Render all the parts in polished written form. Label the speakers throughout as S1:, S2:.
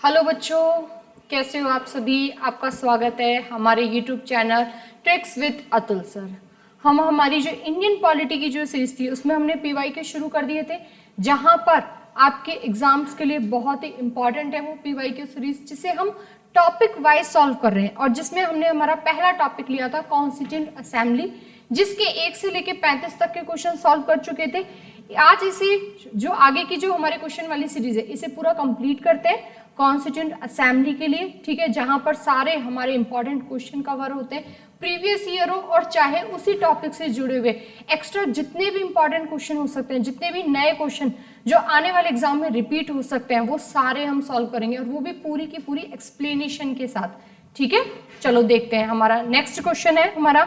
S1: Hello बच्चों, कैसे हो आप सभी। आपका स्वागत है हमारे YouTube channel tricks with Atul sir. हम हमारी जो इंडियन पॉलिटी की जो सीरीज थी उसमें हमने पीवाई के शुरू कर दिए थे, जहां पर आपके एग्जाम्स के लिए बहुत ही इंपॉर्टेंट है वो पीवाई की सीरीज, जिसे हम टॉपिक वाइज सॉल्व कर रहे हैं और जिसमें हमने हमारा पहला टॉपिक लिया था कॉन्स्टिट्यूएंट असेंबली, जिसके 1 से लेकर 35 तक के क्वेश्चन सॉल्व कर चुके थे। आज इसे जो आगे की जो हमारे क्वेश्चन वाली सीरीज है इसे पूरा कंप्लीट करते हैं कॉन्स्टिट्यूएंट असेंबली के लिए, ठीक है, जहां पर सारे हमारे इंपॉर्टेंट क्वेश्चन कवर होते हैं प्रीवियस ईयर हो और चाहे उसी टॉपिक से जुड़े हुए एक्स्ट्रा जितने भी इंपॉर्टेंट क्वेश्चन हो सकते हैं, जितने भी नए क्वेश्चन जो आने वाले एग्जाम में रिपीट हो सकते हैं, वो सारे हम सॉल्व करेंगे और वो भी पूरी की पूरी एक्सप्लेनेशन के साथ। ठीक है, चलो देखते हैं। हमारा नेक्स्ट क्वेश्चन है हमारा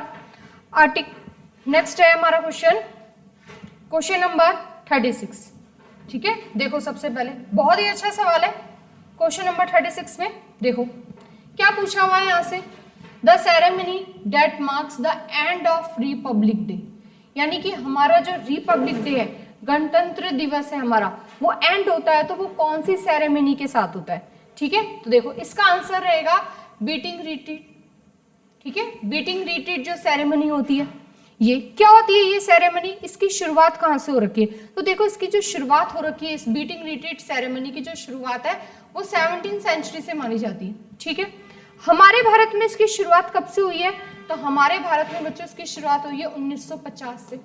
S1: नेक्स्ट है हमारा क्वेश्चन नंबर 36। ठीक है, देखो सबसे पहले बहुत ही अच्छा सवाल है क्वेश्चन नंबर 36 में। देखो क्या पूछा हुआ है यहाँ से, the ceremony that marks the end of Republic Day, यानी कि हमारा जो रिपब्लिक डे है, गणतंत्र दिवस है हमारा, वो एंड होता है तो वो कौन सी सेरेमनी के साथ होता है। ठीक है, तो देखो इसका आंसर रहेगा बीटिंग रिट्रीट। ठीक है, बीटिंग रिट्रीट जो सेरेमनी होती है, ये क्या होती है ये सेरेमनी, इसकी शुरुआत कहाँ से हो रखी है, तो देखो इसकी जो शुरुआत हो रखी है इस बीटिंग रिट्रीट सेरेमनी की जो शुरुआत है वो 17वीं सेंचुरी से मानी जाती है। ठीक है, हमारे भारत में इसकी शुरुआत कब से हुई है, तो हमारे भारत में बच्चों इसकी शुरुआत हुई है 1950 से,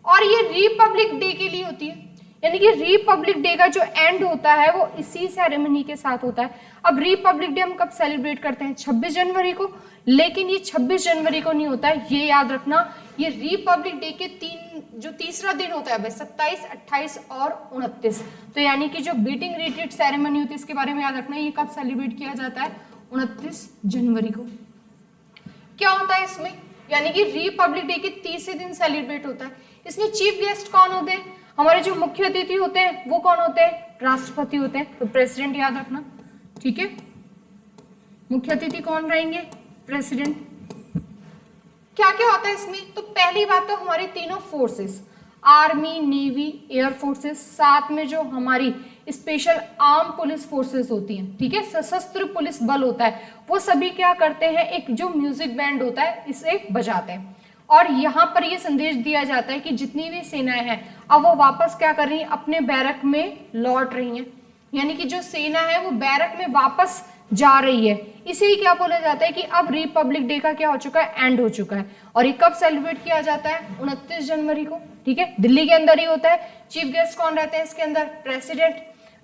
S1: और ये रिपब्लिक डे के लिए होती है, यानी कि रिपब्लिक डे का जो एंड होता है वो इसी सेरेमनी के साथ होता है। अब रिपब्लिक डे हम कब सेलिब्रेट करते हैं, 26 जनवरी को, लेकिन ये 26 जनवरी को नहीं होता है, ये याद रखना, ये रिपब्लिक डे के तीसरा दिन होता है भाई, 27, 28 और 29। तो यानी कि जो बीटिंग रिट्रीट सेरेमनी होती है इसके बारे में याद रखना, ये कब सेलिब्रेट किया जाता है, 29 जनवरी को। क्या होता है इसमें, यानी कि रिपब्लिक डे के तीसरे दिन सेलिब्रेट होता है। इसमें चीफ गेस्ट कौन होते हैं, हमारे जो मुख्य अतिथि होते हैं वो कौन होते हैं, राष्ट्रपति होते हैं, तो प्रेसिडेंट याद रखना। ठीक है, मुख्य अतिथि कौन रहेंगे, प्रेसिडेंट। क्या क्या होता है इसमें, तो पहली बात तो हमारी तीनों forces, army, navy, air forces, साथ में जो हमारी स्पेशल आर्म पुलिस फोर्सेस होती हैं, ठीक है, सशस्त्र पुलिस बल होता है, वो सभी क्या करते हैं, एक जो म्यूजिक बैंड होता है इसे बजाते हैं और यहाँ पर ये संदेश दिया जाता है कि जितनी भी सेनाएं हैं अब वो वापस क्या कर रही हैं, अपने बैरक में लौट रही हैं, यानी कि जो सेना है वो बैरक में वापस जा रही है। इसे ही क्या बोला जाता है कि अब रिपब्लिक डे का क्या हो चुका है, एंड हो चुका है। और ये कब सेलिब्रेट किया जाता है, 29 जनवरी को। ठीक है, दिल्ली के अंदर ही होता है। चीफ गेस्ट कौन रहते हैं इसके अंदर, प्रेसिडेंट।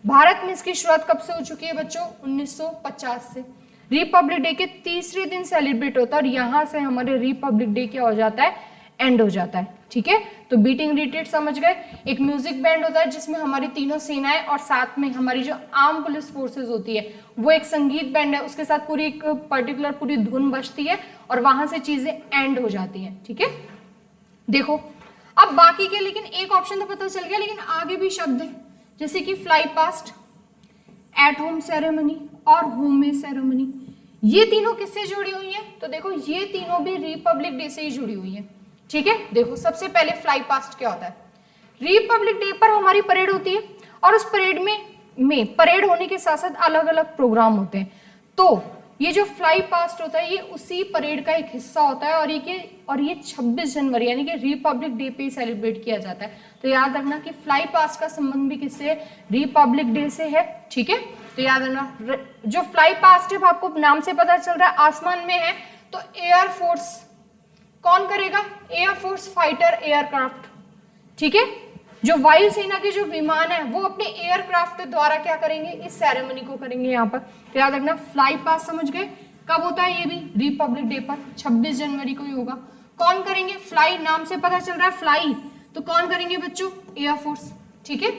S1: भारत में इसकी शुरुआत कब से हो चुकी है बच्चों, 1950 से। रिपब्लिक डे के तीसरे दिन सेलिब्रेट होता है और यहां से हमारे रिपब्लिक डे क्या हो जाता है, एंड हो जाता है। ठीक है, तो बीटिंग रिट्रीट समझ गए, एक म्यूजिक बैंड होता है जिसमें हमारी तीनों सेनाएं और साथ में हमारी जो आर्म पुलिस फोर्सेस होती है वो एक संगीत बैंड है, उसके साथ पूरी एक पर्टिकुलर पूरी धुन बजती है और वहां से चीजें एंड हो जाती हैं। ठीक है, देखो अब बाकी के, लेकिन एक ऑप्शन तो पता चल गया, लेकिन आगे भी शब्द है जैसे कि fly past, at home ceremony और होम मेड सेरेमनी। ये तीनों किससे जुड़ी हुई है, तो देखो ये तीनों भी रिपब्लिक डे से ही जुड़ी हुई है। ठीक है, देखो सबसे पहले फ्लाई पास्ट क्या होता है, रिपब्लिक डे पर हमारी परेड होती है और उस परेड में परेड होने के साथ साथ अलग अलग प्रोग्राम होते हैं। तो ये जो फ्लाई पास्ट होता है ये उसी परेड का एक हिस्सा होता है और ये 26 जनवरी यानी कि रिपब्लिक डे पे सेलिब्रेट किया जाता है। तो याद रखना कि फ्लाई पास्ट का संबंध भी किससे है, रिपब्लिक डे से है। ठीक है, तो याद रखना जो फ्लाई पास्ट है आपको नाम से पता चल रहा है आसमान में है, तो एयर फोर्स कौन करेगा, एयर फोर्स फाइटर एयरक्राफ्ट। ठीक है, जो वायुसेना के जो विमान है वो अपने एयरक्राफ्ट द्वारा क्या करेंगे, इस सेरेमनी को करेंगे यहाँ पर। तो याद रखना फ्लाई पास्ट समझ गए, कब होता है ये भी, रिपब्लिक डे पर 26 जनवरी को ही होगा। कौन करेंगे, फ्लाई, नाम से पता चल रहा है फ्लाई, तो कौन करेंगे बच्चों, एयरफोर्स। ठीक है,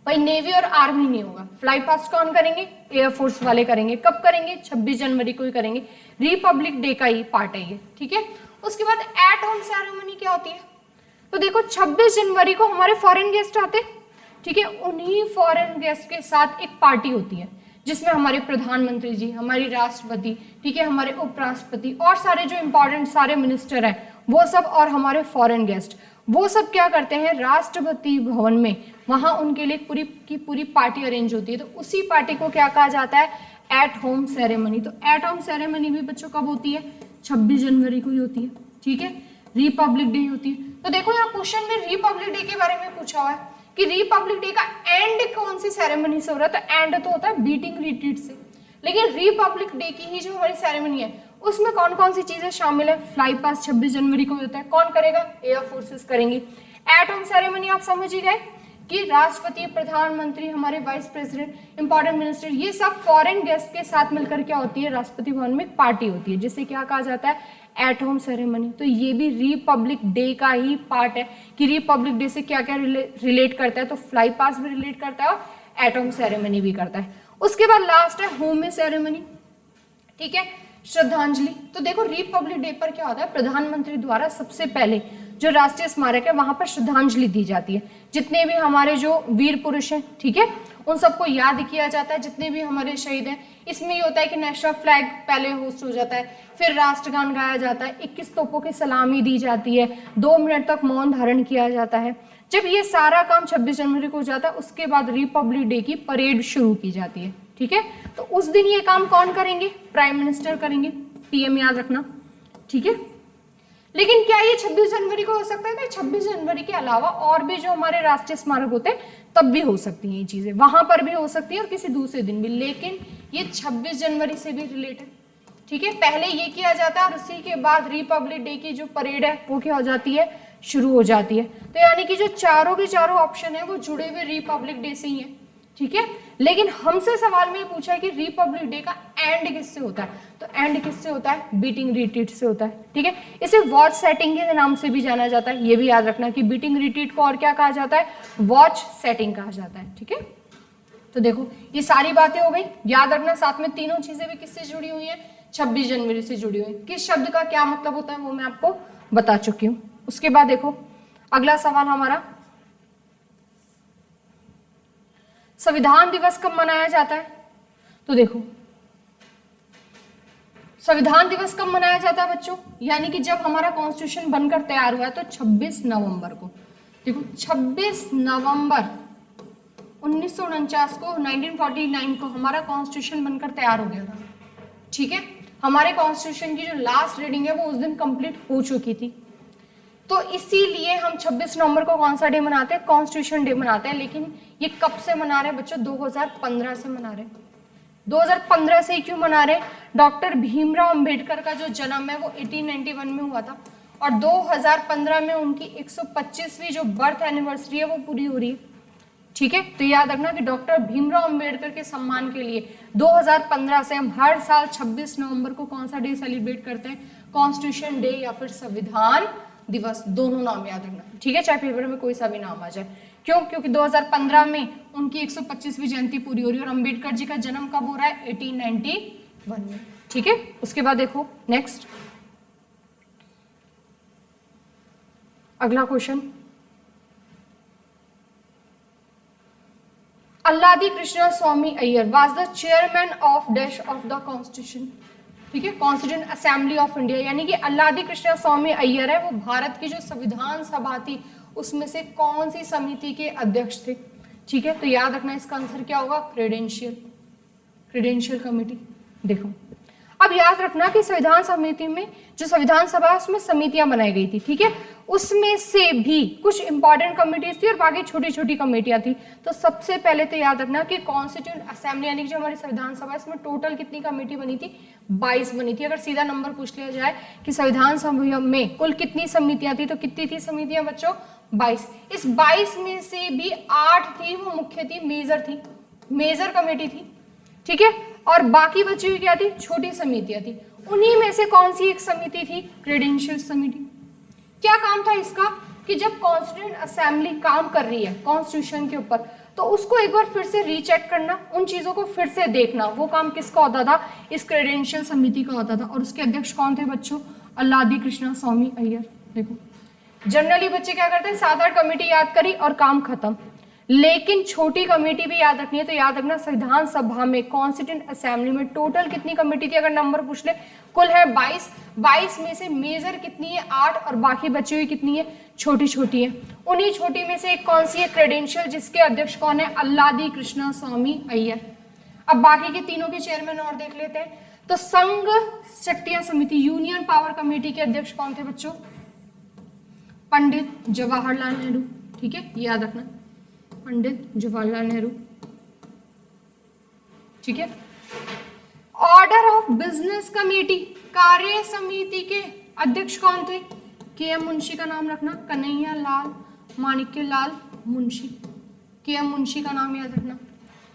S1: भाई नेवी और आर्मी नहीं होगा, फ्लाई पास्ट कौन करेंगे, एयरफोर्स वाले करेंगे। कब करेंगे, 26 जनवरी को ही करेंगे, रिपब्लिक डे का ही पार्ट है ये। ठीक है, उसके बाद एट होम सेरेमनी क्या होती है, तो देखो 26 जनवरी को हमारे फॉरेन गेस्ट आते हैं। ठीक है, उन्हीं फॉरेन गेस्ट के साथ एक पार्टी होती है जिसमें हमारे प्रधानमंत्री जी, हमारी राष्ट्रपति, ठीक है, हमारे उपराष्ट्रपति और सारे जो इंपॉर्टेंट सारे मिनिस्टर हैं वो सब, और हमारे फॉरेन गेस्ट, वो सब क्या करते हैं, राष्ट्रपति भवन में वहां उनके लिए पूरी की पूरी पार्टी अरेंज होती है। तो उसी पार्टी को क्या कहा जाता है, एट होम सेरेमनी। तो एट होम सेरेमनी भी बच्चों कब होती है, 26 जनवरी को ही होती है, ठीक है, रिपब्लिक डे होती है। तो देखो यहाँ क्वेश्चन में रिपब्लिक डे के बारे में पूछा हुआ है कि रिपब्लिक डे का एंड कौन सी सेरेमनी से हो रहा है, तो एंड तो होता है बीटिंग रिट्रीट से, लेकिन रिपब्लिक डे की ही जो हमारी सेरेमनी है उसमें कौन कौन सी चीजें शामिल है, फ्लाई पास 26 जनवरी को होता है, कौन करेगा, एयर फोर्सेस करेंगे। एट होम सेरेमनी आप समझ ही गए कि राष्ट्रपति, प्रधानमंत्री, हमारे वाइस प्रेसिडेंट, इंपॉर्टेंट मिनिस्टर, ये सब फॉरेन गेस्ट के साथ मिलकर क्या होती है, राष्ट्रपति भवन में पार्टी होती है, जिसे क्या कहा जाता है, एट होम सेरेमनी। तो ये भी रिपब्लिक डे का ही पार्ट है कि रिपब्लिक डे से क्या क्या रिलेट करता है, तो फ्लाई पास भी रिलेट करता है और एट होम सेरेमनी भी करता है। उसके बाद लास्ट है होम में सेरेमनी, ठीक है, श्रद्धांजलि। तो देखो रिपब्लिक डे पर क्या होता है, प्रधानमंत्री द्वारा सबसे पहले जो राष्ट्रीय स्मारक है वहां पर श्रद्धांजलि दी जाती है, जितने भी हमारे जो वीर पुरुष हैं, ठीक है, उन सबको याद किया जाता है, जितने भी हमारे शहीद हैं। इसमें ये होता है कि नेशनल फ्लैग पहले होस्ट हो जाता है, फिर राष्ट्रगान गाया जाता है, 21 तोपों की सलामी दी जाती है, 2 मिनट तक मौन धारण किया जाता है। जब ये सारा काम 26 जनवरी को हो जाता है, उसके बाद रिपब्लिक डे की परेड शुरू की जाती है, ठीक है। तो उस दिन ये काम कौन करेंगे, प्राइम मिनिस्टर करेंगे, पीएम याद रखना, ठीक है। लेकिन क्या ये 26 जनवरी को हो सकता है, तो 26 जनवरी के अलावा और भी जो हमारे राष्ट्रीय स्मारक होते हैं तब भी हो सकती हैं ये चीजें, वहां पर भी हो सकती है और किसी दूसरे दिन भी, लेकिन ये 26 जनवरी से भी रिलेटेड, ठीक है। पहले ये किया जाता है और उसी के बाद रिपब्लिक डे की जो परेड है वो क्या हो जाती है, शुरू हो जाती है। तो यानी कि जो चारों के चारों ऑप्शन है वो जुड़े हुए रिपब्लिक डे से ही है, ठीक है। लेकिन हमसे सवाल में पूछा है कि रिपब्लिक डे का एंड किससे होता है, तो एंड किससे होता है, बीटिंग रिट्रीट से होता है, ठीक है। इसे वॉच सेटिंग के नाम से भी जाना जाता है, ये भी याद रखना कि बीटिंग रिट्रीट को और क्या कहा जाता है, वॉच सेटिंग कहा जाता है, ठीक है। तो देखो ये सारी बातें हो गई, याद रखना साथ में तीनों चीजें भी किससे जुड़ी हुई है, 26 जनवरी से जुड़ी हुई। किस शब्द का क्या मतलब होता है वो मैं आपको बता चुकी हूँ। उसके बाद देखो अगला सवाल हमारा, संविधान दिवस कब मनाया जाता है। तो देखो संविधान दिवस कब मनाया जाता है बच्चों, यानी कि जब हमारा कॉन्स्टिट्यूशन बनकर तैयार हुआ है, तो 26 नवंबर को। देखो 26 नवंबर 1949 को, 1949 को हमारा कॉन्स्टिट्यूशन बनकर तैयार हो गया था, ठीक है। हमारे कॉन्स्टिट्यूशन की जो लास्ट रीडिंग है वो उस दिन कंप्लीट हो चुकी थी, तो इसीलिए हम 26 नवंबर को कौन सा डे मनाते हैं, कॉन्स्टिट्यूशन डे मनाते हैं। लेकिन ये कब से मना रहे हैं बच्चों, 2015 से मना रहे हैं। 2015 से ही क्यों मना रहे हैं, डॉक्टर भीमराव अंबेडकर का जो जन्म है वो 1891 में हुआ था और 2015 में उनकी 125वीं जो बर्थ एनिवर्सरी है वो पूरी हो रही है, ठीक है। तो याद रखना कि डॉक्टर भीमराव अंबेडकर के सम्मान के लिए 2015 से हम हर साल 26 नवंबर को कौन सा डे सेलिब्रेट करते हैं, कॉन्स्टिट्यूशन डे या फिर संविधान दिवस, दोनों नाम याद रखना, ठीक है, चाहे पेपर में कोई सा भी नाम आ जाए। क्यों, क्योंकि 2015 में उनकी 125वीं जयंती पूरी हो रही है और अंबेडकर जी का जन्म कब हो रहा है, 1891 में, ठीक है। उसके बाद देखो नेक्स्ट अगला question, Alladi Krishna Swami Iyer was the chairman of dash of the constitution, ठीक है, कॉन्स्टिट्यूंट असेंबली ऑफ इंडिया, यानी कि अल्लादी कृष्ण स्वामी अय्यर है वो भारत की जो संविधान सभा थी उसमें से कौन सी समिति के अध्यक्ष थे, ठीक है। तो याद रखना इसका आंसर क्या होगा, क्रेडेंशियल कमेटी। देखो अब याद रखना कि संविधान समिति में जो संविधान सभा है उसमें समितियां बनाई गई थी, ठीक है, उसमें से भी कुछ इंपॉर्टेंट कमिटीज थी और बाकी छोटी छोटी कमेटियां थी। तो सबसे पहले तो याद रखना कि कॉन्स्टिट्यूंट असेंबली यानी कि जो हमारी संविधान सभा है इसमें टोटल कितनी कमेटी बनी थी, 22 बनी थी। अगर सीधा नंबर पूछ लिया जाए कि संविधान सभा में कुल कितनी समितियां थी तो कितनी थी समितियां बच्चों, 22। इस 22 में से भी 8 थी वो मुख्य थी, मेजर कमेटी थी, ठीक है, और बाकी बची हुई क्या थी, छोटी समितियां थी। उन्हीं में से कौन सी एक समिति थी, क्रेडेंशियल समिति। क्या काम था इसका कि जब कॉन्स्टिट्यूंट असेंबली काम कर रही है कॉन्स्टिट्यूशन के ऊपर तो उसको एक बार फिर से रीचेक करना, उन चीजों को फिर से देखना, वो काम किसका होता था, इस क्रेडेंशियल समिति का होता था। और उसके अध्यक्ष कौन थे बच्चों, अल्लादी कृष्ण स्वामी अय्यर। देखो जनरली बच्चे क्या करते हैं, 7-8 कमेटी याद करी और काम खत्म, लेकिन छोटी कमेटी भी याद रखनी है। तो याद रखना संविधान सभा में, कॉन्स्टिट्यूएंट असेंबली में टोटल कितनी कमेटी थी, अगर नंबर पूछ ले, कुल है 22। 22 में से मेजर कितनी है, 8, और बाकी बची हुई कितनी है, छोटी छोटी है। उन्हीं छोटी में से एक कौन सी है, क्रेडेंशियल, जिसके अध्यक्ष कौन है, अल्लादी कृष्णा स्वामी अय्यर। अब बाकी के तीनों के चेयरमैन और देख लेते हैं। तो संघ शक्तियां समिति, यूनियन पावर कमेटी के अध्यक्ष कौन थे बच्चों, पंडित जवाहरलाल नेहरू। ठीक है, याद रखना, पंडित जवाहरलाल नेहरू। ठीक है। ऑर्डर ऑफ बिजनेस कमेटी, कार्य समिति के अध्यक्ष कौन थे, के एम मुंशी का नाम रखना, कन्हैया लाल माणिक्य लाल मुंशी, के एम मुंशी का नाम याद रखना।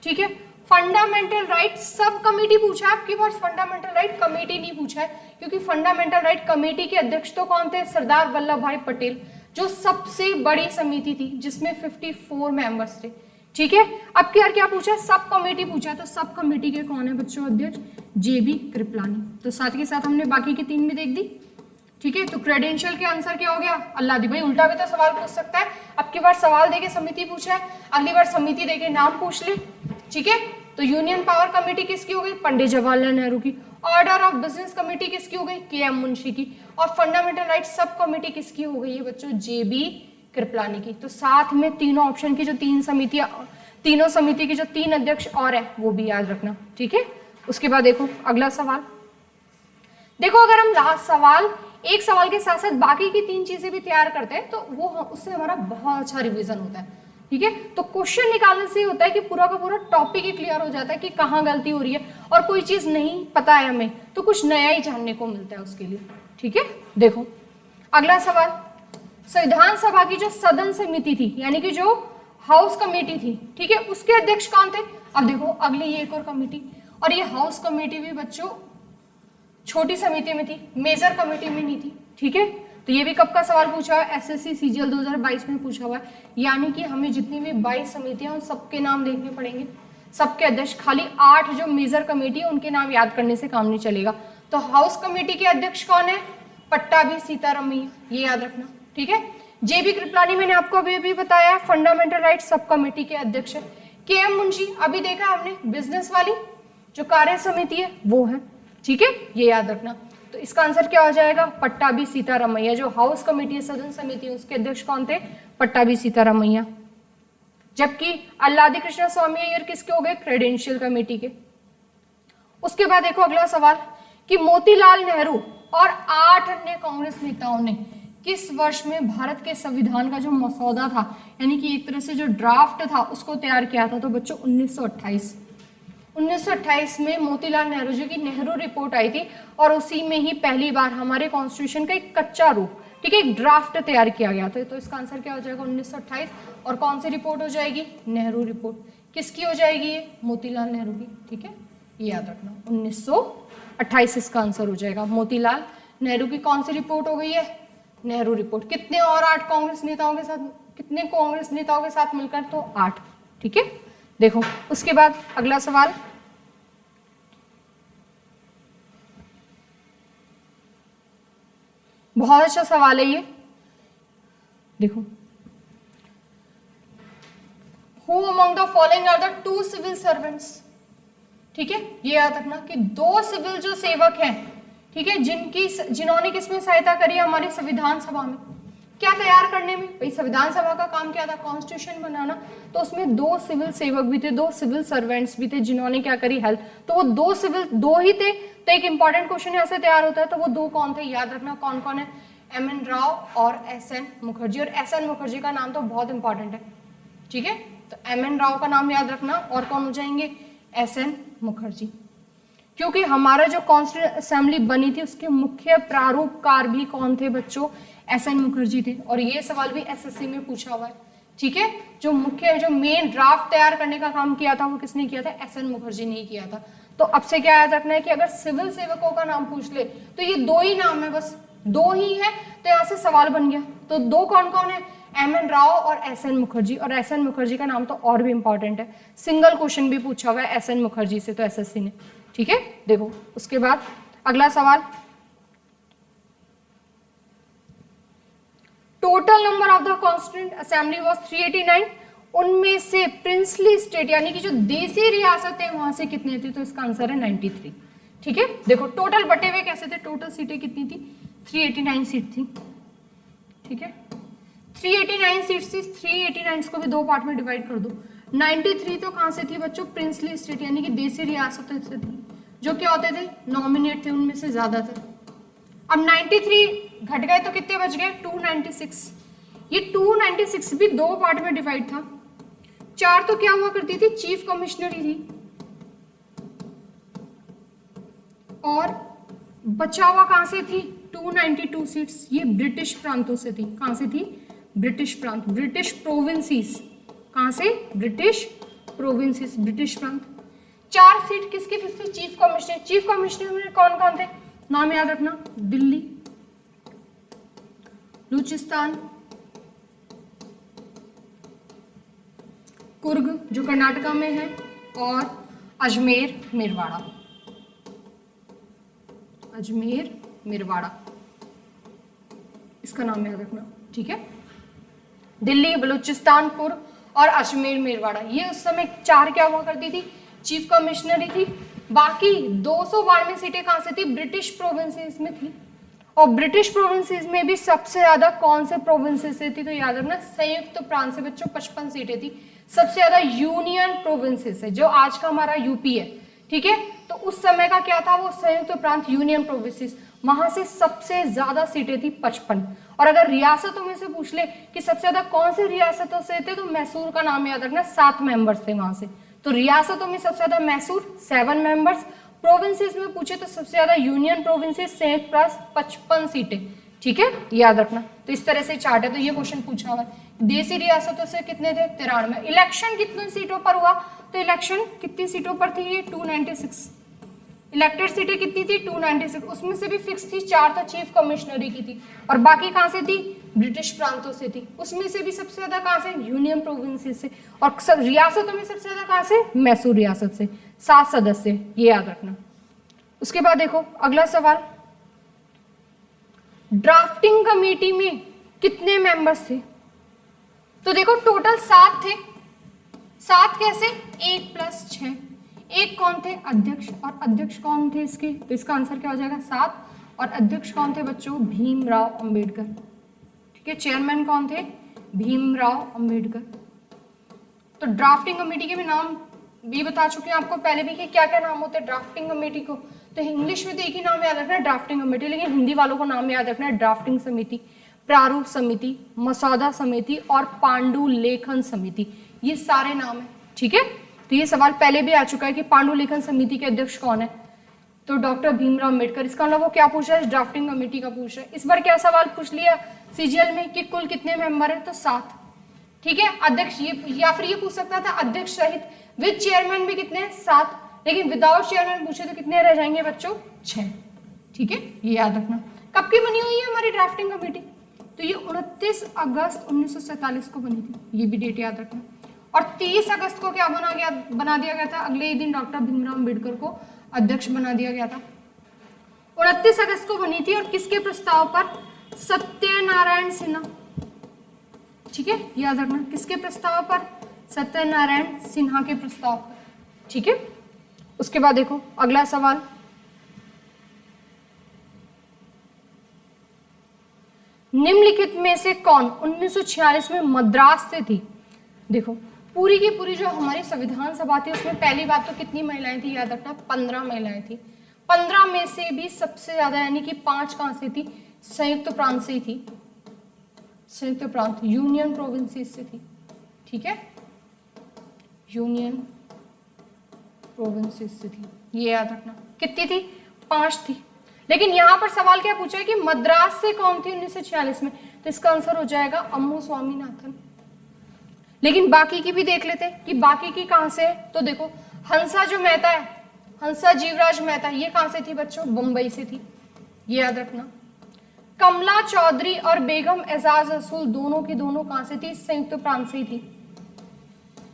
S1: ठीक है। फंडामेंटल राइट सब कमेटी पूछा है आपके पास, फंडामेंटल राइट कमेटी नहीं पूछा है, क्योंकि फंडामेंटल राइट कमेटी के अध्यक्ष तो कौन थे, सरदार वल्लभ भाई पटेल, जो सबसे बड़ी समिति थी जिसमें 54 मेंबर्स थे। ठीक है। अब क्या पूछा, सब कमेटी पूछा, तो सब कमेटी के कौन है बच्चों अध्यक्ष, जेबी कृपलानी। तो साथ के साथ हमने बाकी की 3 भी देख दी। ठीक है। तो क्रेडेंशियल के आंसर क्या हो गया, अल्लादी। भाई उल्टा भी तो सवाल पूछ सकता है, अब की बार सवाल देके समिति पूछा है, अगली बार समिति देके नाम पूछ ले। ठीक है। तो यूनियन पावर कमेटी किसकी हो गई, पंडित जवाहरलाल नेहरू की। ऑर्डर ऑफ बिजनेस कमेटी किसकी हो गई, के एम मुंशी की। और फंडामेंटल राइट सब कमेटी किसकी हो गई है बच्चों, जेबी कृपलानी की। तो साथ में तीनों ऑप्शन की जो 3 समितियां, तीनों समिति के जो 3 अध्यक्ष और है वो भी याद रखना। ठीक है। उसके बाद देखो अगला सवाल। देखो अगर हम लास्ट सवाल, एक सवाल के साथ साथ बाकी की 3 चीजें भी तैयार करते हैं तो वो उससे हमारा बहुत अच्छा रिवीजन होता है। ठीक है। तो क्वेश्चन निकालने से होता है कि पूरा का पूरा टॉपिक ही क्लियर हो जाता है कि कहाँ गलती हो रही है, और कोई चीज नहीं पता है हमें तो कुछ नया ही जानने को मिलता है उसके लिए। ठीक है। देखो अगला सवाल, संविधान सभा की जो सदन समिति थी, यानी कि जो हाउस कमेटी थी, ठीक है, उसके अध्यक्ष कौन थे। अब देखो अगली ये एक और कमेटी, और ये हाउस कमेटी भी बच्चों छोटी समिति में थी, मेजर कमेटी में नहीं थी। ठीक है। तो ये भी कब का सवाल पूछा है, एसएससी सीजीएल 2022 में पूछा हुआ है। यानी कि हमें जितनी भी 22 समितियां उन सबके नाम देखने पड़ेंगे, सबके अध्यक्ष। खाली 8 जो मेजर कमेटी है उनके नाम याद करने से काम नहीं चलेगा। तो हाउस कमेटी के अध्यक्ष कौन है, पट्टाभी सीतारमैया, ये याद रखना। ठीक है। जेबी कृपलानी मैंने आपको अभी बताया, फंडामेंटल राइट सब कमेटी के अध्यक्ष है। के एम मुंशी अभी देखा हमने, बिजनेस वाली जो कार्य समिति है वो है। ठीक है, ये याद रखना। तो इसका आंसर क्या हो जाएगा, पट्टाभी सीतारमैया। जो हाउस कमेटी है, सदन समिति है, उसके अध्यक्ष कौन थे, पट्टाभी सीतारमैया। जबकि अल्लादी कृष्णा स्वामी अय्यर किसके हो गए, क्रेडेंशियल कमेटी के। उसके बाद देखो अगला सवाल कि मोतीलाल नेहरू और 8 अन्य कांग्रेस नेताओं ने किस वर्ष में भारत के संविधान का जो मसौदा था, यानी कि एक तरह से जो ड्राफ्ट था, उसको तैयार किया था। तो बच्चों 1928 में मोतीलाल नेहरू जी की नेहरू रिपोर्ट आई थी, और उसी में ही पहली बार हमारे कॉन्स्टिट्यूशन का एक कच्चा रूप, ठीक है, एक ड्राफ्ट तैयार किया गया था। तो इसका आंसर क्या हो जाएगा, 1928। और कौन सी रिपोर्ट हो जाएगी, नेहरू रिपोर्ट। किसकी हो जाएगी ये, मोतीलाल नेहरू की। ठीक है, ये याद रखना, 1928 इसका आंसर हो जाएगा। मोतीलाल नेहरू की कौन सी रिपोर्ट हो गई है, नेहरू रिपोर्ट। कितने और 8 कांग्रेस नेताओं के साथ, कितने कांग्रेस नेताओं के साथ मिलकर, तो 8। ठीक है, देखो उसके बाद अगला सवाल, बहुत अच्छा सवाल है ये। देखो, who among the following are the 2 civil servants. ठीक है, ये याद रखना कि 2 सिविल जो सेवक हैं, ठीक है, जिन्होंने किसमें सहायता करी है, हमारी संविधान सभा में। क्या तैयार करने में, भाई संविधान सभा का काम क्या था, कॉन्स्टिट्यूशन बनाना। तो उसमें 2 सिविल सेवक भी थे, 2 सिविल सर्वेंट्स भी थे, जिन्होंने क्या करी, हेल्प। तो वो 2 ही थे। तो एक इंपॉर्टेंट क्वेश्चन ऐसे तैयार होता है, तो वो 2 कौन थे, याद रखना कौन कौन है, एम.एन. राव और एस.एन. मुखर्जी। और एस.एन. मुखर्जी का नाम तो बहुत इंपॉर्टेंट है। ठीक है, तो एम.एन. राव का नाम याद रखना, और कौन हो जाएंगे, एस.एन. मुखर्जी। क्योंकि हमारा जो कॉन्स्टिट्यूएंट असेंबली बनी थी उसके मुख्य प्रारूपकार भी कौन थे बच्चों, एस.एन. मुखर्जी थे। और ये सवाल भी एसएससी में पूछा हुआ है। ठीक है, जो मेन ड्राफ्ट तैयार करने का काम किया था वो किसने किया था, एस.एन. मुखर्जी ने किया था। तो अब से क्या याद रखना है कि अगर सिविल सेवकों का नाम पूछ ले तो ये 2 ही नाम है, बस 2 ही है। तो यहाँ से सवाल बन गया। तो 2 कौन कौन है, एम.एन. राव और एस.एन. मुखर्जी। और एस.एन. मुखर्जी का नाम तो और भी इंपॉर्टेंट है, सिंगल क्वेश्चन भी पूछा हुआ है एस.एन. मुखर्जी से, तो एसएससी ने। ठीक है, देखो उसके बाद अगला सवाल, total number of the constituent assembly was 389। उनमें से प्रिंसली स्टेट यानी कि जो देसी रियासत है वहां से कितने थे, तो इसका आंसर है 93। ठीक है, देखो टोटल बटे हुए कैसे थे, टोटल सीटें कितनी थी, 389 सीट थी। ठीक है, 389 सीट्स थी, 389 को भी दो पार्ट में डिवाइड कर दो। 93 तो कहां से थी बच्चों, प्रिंसली स्टेट यानी कि देसी रियासतों से थी, जो क्या होते थे, नॉमिनेट थे, उनमें से ज्यादा थे। अब 93 घट गए तो कितने बच गए, 296। ये 296 भी दो पार्ट में डिवाइड था। 4 तो क्या हुआ करती थी, चीफ कमिश्नरी थी, और बचा हुआ कहां से थी, 292 सीट्स, ये ब्रिटिश प्रांतों से थी। कहां से थी, ब्रिटिश प्रांत, ब्रिटिश प्रोविंसेस। कहां से, ब्रिटिश प्रोविंसेस, ब्रिटिश प्रांत। 4 सीट किसकी फिक्स थी, चीफ कमिश्नर। चीफ कमिश्नर में कौन कौन थे, नाम याद रखना, दिल्ली, बलूचिस्तान, कुर्ग जो कर्नाटका में है, और अजमेर मेरवाड़ा, अजमेर मेरवाड़ा, इसका नाम याद रखना। ठीक है, दिल्ली, बलूचिस्तान, कुर्ग और अजमेर मेरवाड़ा, ये उस समय 4 क्या हुआ करती थी, चीफ कमिश्नरी थी। बाकी 292 सीटें कहां से थी, ब्रिटिश प्रोविंसेस में थी। और ब्रिटिश प्रोविंसेस में भी सबसे ज्यादा कौन से प्रोविंसेस से थी, तो याद रखना संयुक्त प्रांत से बच्चों 55 सीटें थी। सबसे ज्यादा यूनियन प्रोविंसेस है, जो आज का हमारा यूपी है। ठीक है, तो उस समय का क्या था, वो संयुक्त प्रांत, यूनियन प्रोविंसेस, वहां से सबसे ज्यादा सीटें थी 55। और अगर रियासतों में से पूछ ले कि सबसे ज्यादा कौन से रियासतों से थे, तो मैसूर का नाम याद रखना, 7 मेंबर्स थे वहां से। तो रियासतों में सबसे ज्यादा मैसूर, 7 मेंबर्स। प्रोविंसेस में पूछे तो सबसे ज्यादा यूनियन प्रोविंसेस, संयुक्त प्रांत 55 सीटें। ठीक है, याद रखना। तो इस तरह से चार्ट है, तो ये क्वेश्चन पूछा हुआ है। देसी रियासतों से कितने थे, 93। इलेक्शन कितनी सीटों पर हुआ, तो इलेक्शन कितनी सीटों पर थी, ये 296। इलेक्टेड सीटें कितनी थी, 296। उसमें से भी फिक्स थी 4 तो चीफ कमिश्नरी की थी, और बाकी कहां से थी, ब्रिटिश प्रांतों से थी। उसमें से भी सबसे ज्यादा कहां से, यूनियन प्रोविंसेस से। और रियासतों में सबसे ज्यादा कहां से, मैसूर रियासत से, 7 सदस्य, ये याद रखना। उसके बाद देखो अगला सवाल, ड्राफ्टिंग कमेटी में कितने मेंबर्स थे, तो देखो टोटल 7 थे। 7 कैसे, 1 + 6। एक कौन थे, अध्यक्ष, और अध्यक्ष कौन थे इसके, तो इसका आंसर क्या हो जाएगा, 7। और अध्यक्ष कौन थे बच्चों, भीमराव अंबेडकर। ठीक है, चेयरमैन कौन थे, भीमराव अंबेडकर। तो ड्राफ्टिंग कमेटी के भी नाम भी बता चुके हैं आपको पहले भी कि क्या क्या नाम होते हैं ड्राफ्टिंग कमेटी को। तो इंग्लिश में तो एक ही नाम याद रखना है, ड्राफ्टिंग कमेटी, लेकिन हिंदी वालों को नाम याद रखना है, ड्राफ्टिंग समिति, प्रारूप समिति, मसौदा समिति और पांडुलेखन समिति, ये सारे नाम है। ठीक है, तो ये सवाल पहले भी आ चुका है कि पांडुलेखन समिति के अध्यक्ष कौन है, तो डॉक्टर भीमराव अंबेडकर। इसका मतलब वो क्या पूछ रहा है, ड्राफ्टिंग कमेटी का पूछ रहा है। इस बार क्या सवाल पूछ लिया सीजीएल में कि कुल कितने मेंबर है, तो 7। ठीक है, अध्यक्ष ये, या फिर ये पूछ सकता था अध्यक्ष सहित विद चेयरमैन भी कितने हैं, 7। लेकिन विदाउट चेयरमैन पूछे तो कितने रह जाएंगे बच्चों, 6। ठीक है, ये याद रखना। कब की बनी हुई है हमारी ड्राफ्टिंग कमेटी, तो ये 29 अगस्त 1947 को बनी थी, ये भी डेट याद रखना। और 30 अगस्त को क्या बना दिया गया था, अगले ही दिन डॉक्टर भीमराव अंबेडकर को अध्यक्ष बना दिया गया था। 29 अगस्त को बनी थी, और किसके प्रस्ताव पर, सत्यनारायण सिन्हा। ठीक है, याद रखना, किसके प्रस्ताव पर, सत्यनारायण सिन्हा के प्रस्ताव पर। ठीक है, उसके बाद देखो अगला सवाल, निम्नलिखित में से कौन 1946 में मद्रास से थी। देखो पूरी की पूरी जो हमारी संविधान सभा थी उसमें पहली बात तो कितनी महिलाएं थी, याद रखना 15 महिलाएं थी। 15 में से भी सबसे ज्यादा यानी कि 5 कहां से थी, संयुक्त प्रांत से थी, संयुक्त प्रांत, यूनियन प्रोविंसेस से थी। ठीक है, यूनियन प्रोविंसेस से थी, ये याद रखना। कितनी थी, 5 थी। लेकिन यहां पर सवाल क्या पूछा है कि मद्रास से कौन थी 1946 में, तो इसका आंसर हो जाएगा अम्मू स्वामीनाथन। लेकिन बाकी की भी देख लेते हैं कि बाकी की कहां से है, तो देखो हंसा जो मेहता है, हंसा जीवराज मेहता, ये कहां से थी बच्चों, बंबई से थी, ये याद रखना। कमला चौधरी और बेगम एजाज रसूल दोनों की दोनों कहां से थी, संयुक्त प्रांत से ही थी।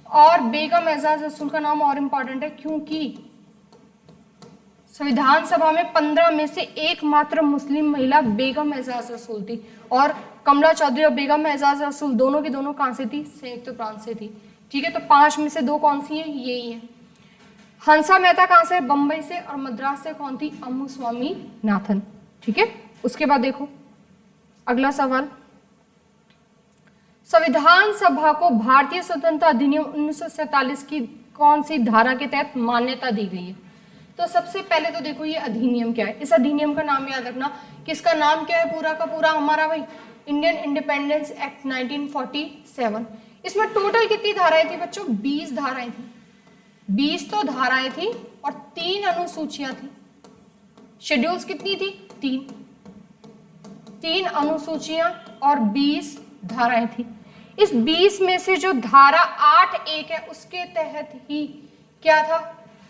S1: और बेगम एजाज रसूल का नाम और इम्पॉर्टेंट है क्योंकि संविधान सभा में 15 में से एकमात्र मुस्लिम महिला बेगम एजाज रसूल थी, और कमला चौधरी और बेगम एजाज रसूल दोनों की दोनों कहां से थी, संयुक्त प्रांत से थी। ठीक है, तो 5 में से 2 कौन सी है? यही है। हंसा मेहता कहाँ से? बंबई से। और मद्रास से कौन थी? अम्मू स्वामीनाथन। ठीक है, उसके बाद देखो अगला सवाल, संविधान सभा को भारतीय स्वतंत्रता अधिनियम 1947 की कौन सी धारा के तहत मान्यता दी गई है? तो सबसे पहले तो देखो ये अधिनियम क्या है, इस अधिनियम का नाम याद रखना। किसका नाम क्या है पूरा का पूरा हमारा भाई? Indian independence act 1947। इसमें टोटल कितनी धाराएं थी बच्चों? 20 धाराएं थी। 20 तो धाराएं थी और 3 अनुसूचियां थी। शेड्यूल्स कितनी थी? 3 अनुसूचियां और 20 धाराएं थी। इस 20 में से जो धारा 8(1) है उसके तहत ही क्या था?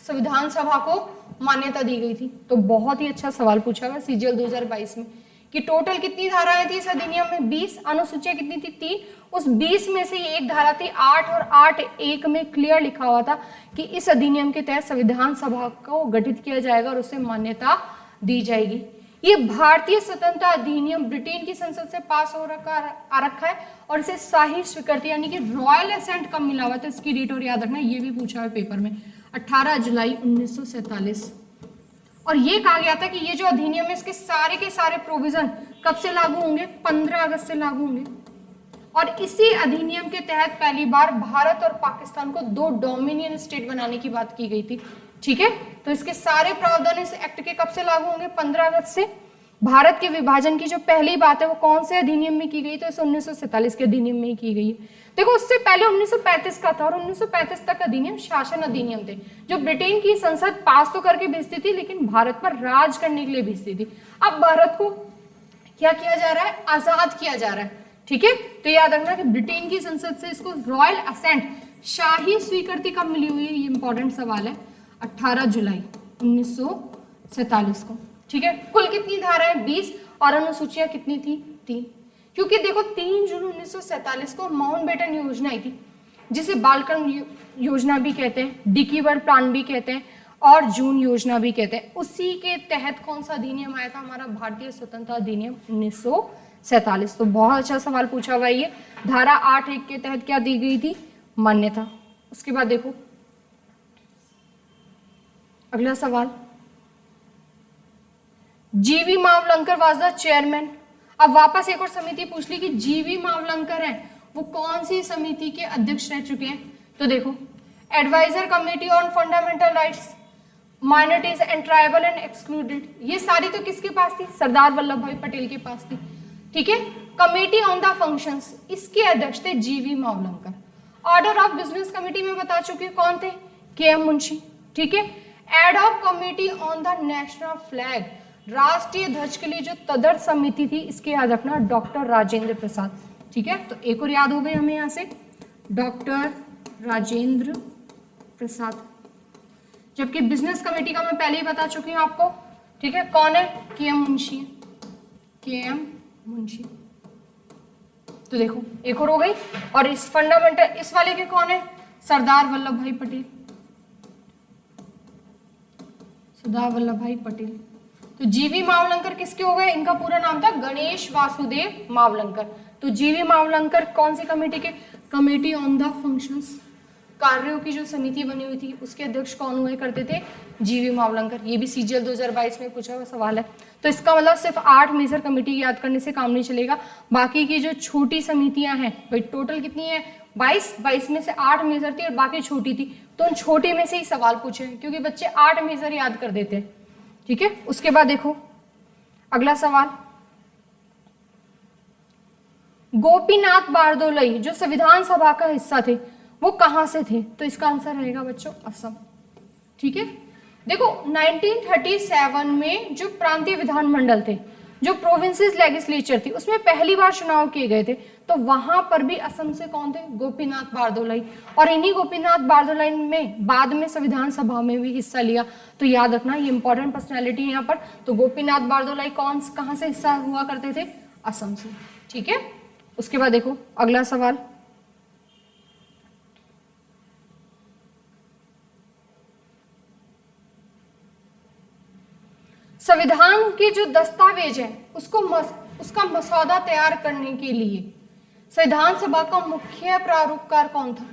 S1: संविधान सभा को मान्यता दी गई थी। तो बहुत ही अच्छा सवाल पूछा हुआ सीजीएल 2022 में कि टोटल कितनी धाराएं थी इस अधिनियम में? 20। अनुसूचियां कितनी थी? 3। उस 20 में से एक धारा थी 8 और 8(1) में क्लियर लिखा हुआ था कि इस अधिनियम के तहत संविधान सभा को गठित किया जाएगा और उसे मान्यता दी जाएगी। ये भारतीय स्वतंत्रता अधिनियम ब्रिटेन की संसद से पास हो रखा है और इसे शाही स्वीकृति यानी कि रॉयल एसेंट कब मिला हुआ था? इसकी डेट और याद रखना, ये भी पूछा है पेपर में, 18 जुलाई 1947। और ये कहा गया था कि ये जो अधिनियम है इसके सारे के सारे प्रोविजन कब से लागू होंगे? 15 अगस्त से लागू होंगे। और इसी अधिनियम के तहत पहली बार भारत और पाकिस्तान को 2 डोमिनियन स्टेट बनाने की बात की गई थी। ठीक है, तो इसके सारे प्रावधान इस एक्ट के कब से लागू होंगे? 15 अगस्त से। भारत के विभाजन की जो पहली बात है वो कौन से अधिनियम में की गई? तो इस 1947 के अधिनियम में ही की गई है। देखो उससे पहले 1935 का था और 1935 तक अधिनियम शासन अधिनियम थे जो ब्रिटेन की संसद पास तो करके भेजती थी लेकिन भारत पर राज करने के लिए भेजती थी। अब भारत को क्या किया जा रहा है? आजाद किया जा रहा है। ठीक है, तो याद रखना कि ब्रिटेन की संसद से इसको रॉयल असेंट शाही स्वीकृति कब मिली हुई है? ये इंपॉर्टेंट सवाल है। 18 जुलाई 1947 को। ठीक है, कुल कितनी धाराएं? 20 और अनुसूचियां कितनी थी? 3। क्योंकि देखो 3 जून 1947 को माउंटबेटन योजना आई थी जिसे बालकन योजना भी कहते हैं, डिकीवर प्लान भी कहते हैं और जून योजना भी कहते हैं। उसी के तहत कौन सा अधिनियम आया था? हमारा भारतीय स्वतंत्रता अधिनियम 1947। तो बहुत अच्छा सवाल पूछा हुआ है ये। धारा 8(1) के तहत क्या दी गई थी? मान्यता। उसके बाद देखो अगला सवाल, जीवी मावलंकर वाज द चेयरमैन। अब वापस एक और समिति पूछ ली कि जीवी मावलंकर है वो कौन सी समिति के अध्यक्ष रह चुके हैं? तो देखो advisor committee on fundamental rights, minorities and tribal and excluded, ये सारी तो किसके पास थी? सरदार वल्लभ भाई पटेल के पास थी। ठीक है, कमेटी ऑन द फंक्शंस, इसके अध्यक्ष थे GV Mavalankar. Order of business committee में बता चुके कौन थे? के.एम. मुंशी। ठीक है, ad hoc committee on the national flag, राष्ट्रीय ध्वज के लिए जो तदर्थ समिति थी इसके याद रखना डॉक्टर राजेंद्र प्रसाद। ठीक है, तो एक और याद हो गई हमें यहाँ से, डॉक्टर राजेंद्र प्रसाद। जबकि बिजनेस कमेटी का मैं पहले ही बता चुकी हूँ आपको। ठीक है, कौन है? के.एम. मुंशी। के.एम. मुंशी। तो देखो एक और हो गई। और इस फंडामेंटल इस वाले के कौन है? सरदार वल्लभ भाई पटेल। सरदार वल्लभ भाई पटेल। तो जीवी मावलंकर किसके हो गए? इनका पूरा नाम था गणेश वासुदेव मावलंकर। तो जीवी मावलंकर कौन सी कमेटी के? कमेटी ऑन द फंक्शंस, कार्यों की जो समिति बनी हुई थी उसके अध्यक्ष कौन हुए करते थे? जीवी मावलंकर। ये भी सीजीएल 2022 में पूछा हुआ सवाल है। तो इसका मतलब सिर्फ 8 मेजर कमेटी याद करने से काम नहीं चलेगा, बाकी की जो छोटी समितियां हैं भाई टोटल कितनी है? 22 में से 8 मेजर थी और बाकी छोटी थी। तो उन छोटी में से ही सवाल पूछे क्योंकि बच्चे 8 मेजर याद कर देते हैं। ठीक है, उसके बाद देखो अगला सवाल, गोपीनाथ बारदोलई जो संविधान सभा का हिस्सा थे वो कहां से थे? तो इसका आंसर रहेगा बच्चों असम। ठीक है, देखो 1937 में जो प्रांतीय विधानमंडल थे, जो प्रोविंसेस लेजिस्लेचर थी, उसमें पहली बार चुनाव किए गए थे। तो वहां पर भी असम से कौन थे? गोपीनाथ बारदोलई। और इन्हीं गोपीनाथ बारदोलई में बाद में संविधान सभा में भी हिस्सा लिया। तो याद रखना ये इंपॉर्टेंट पर्सनैलिटी है यहाँ पर। तो गोपीनाथ बारदोलई कहां से हिस्सा हुआ करते थे? असम से। ठीक है, उसके बाद देखो अगला सवाल, संविधान के जो दस्तावेज है उसका मसौदा तैयार करने के लिए संविधान सभा का मुख्य प्रारूपकार कौन था?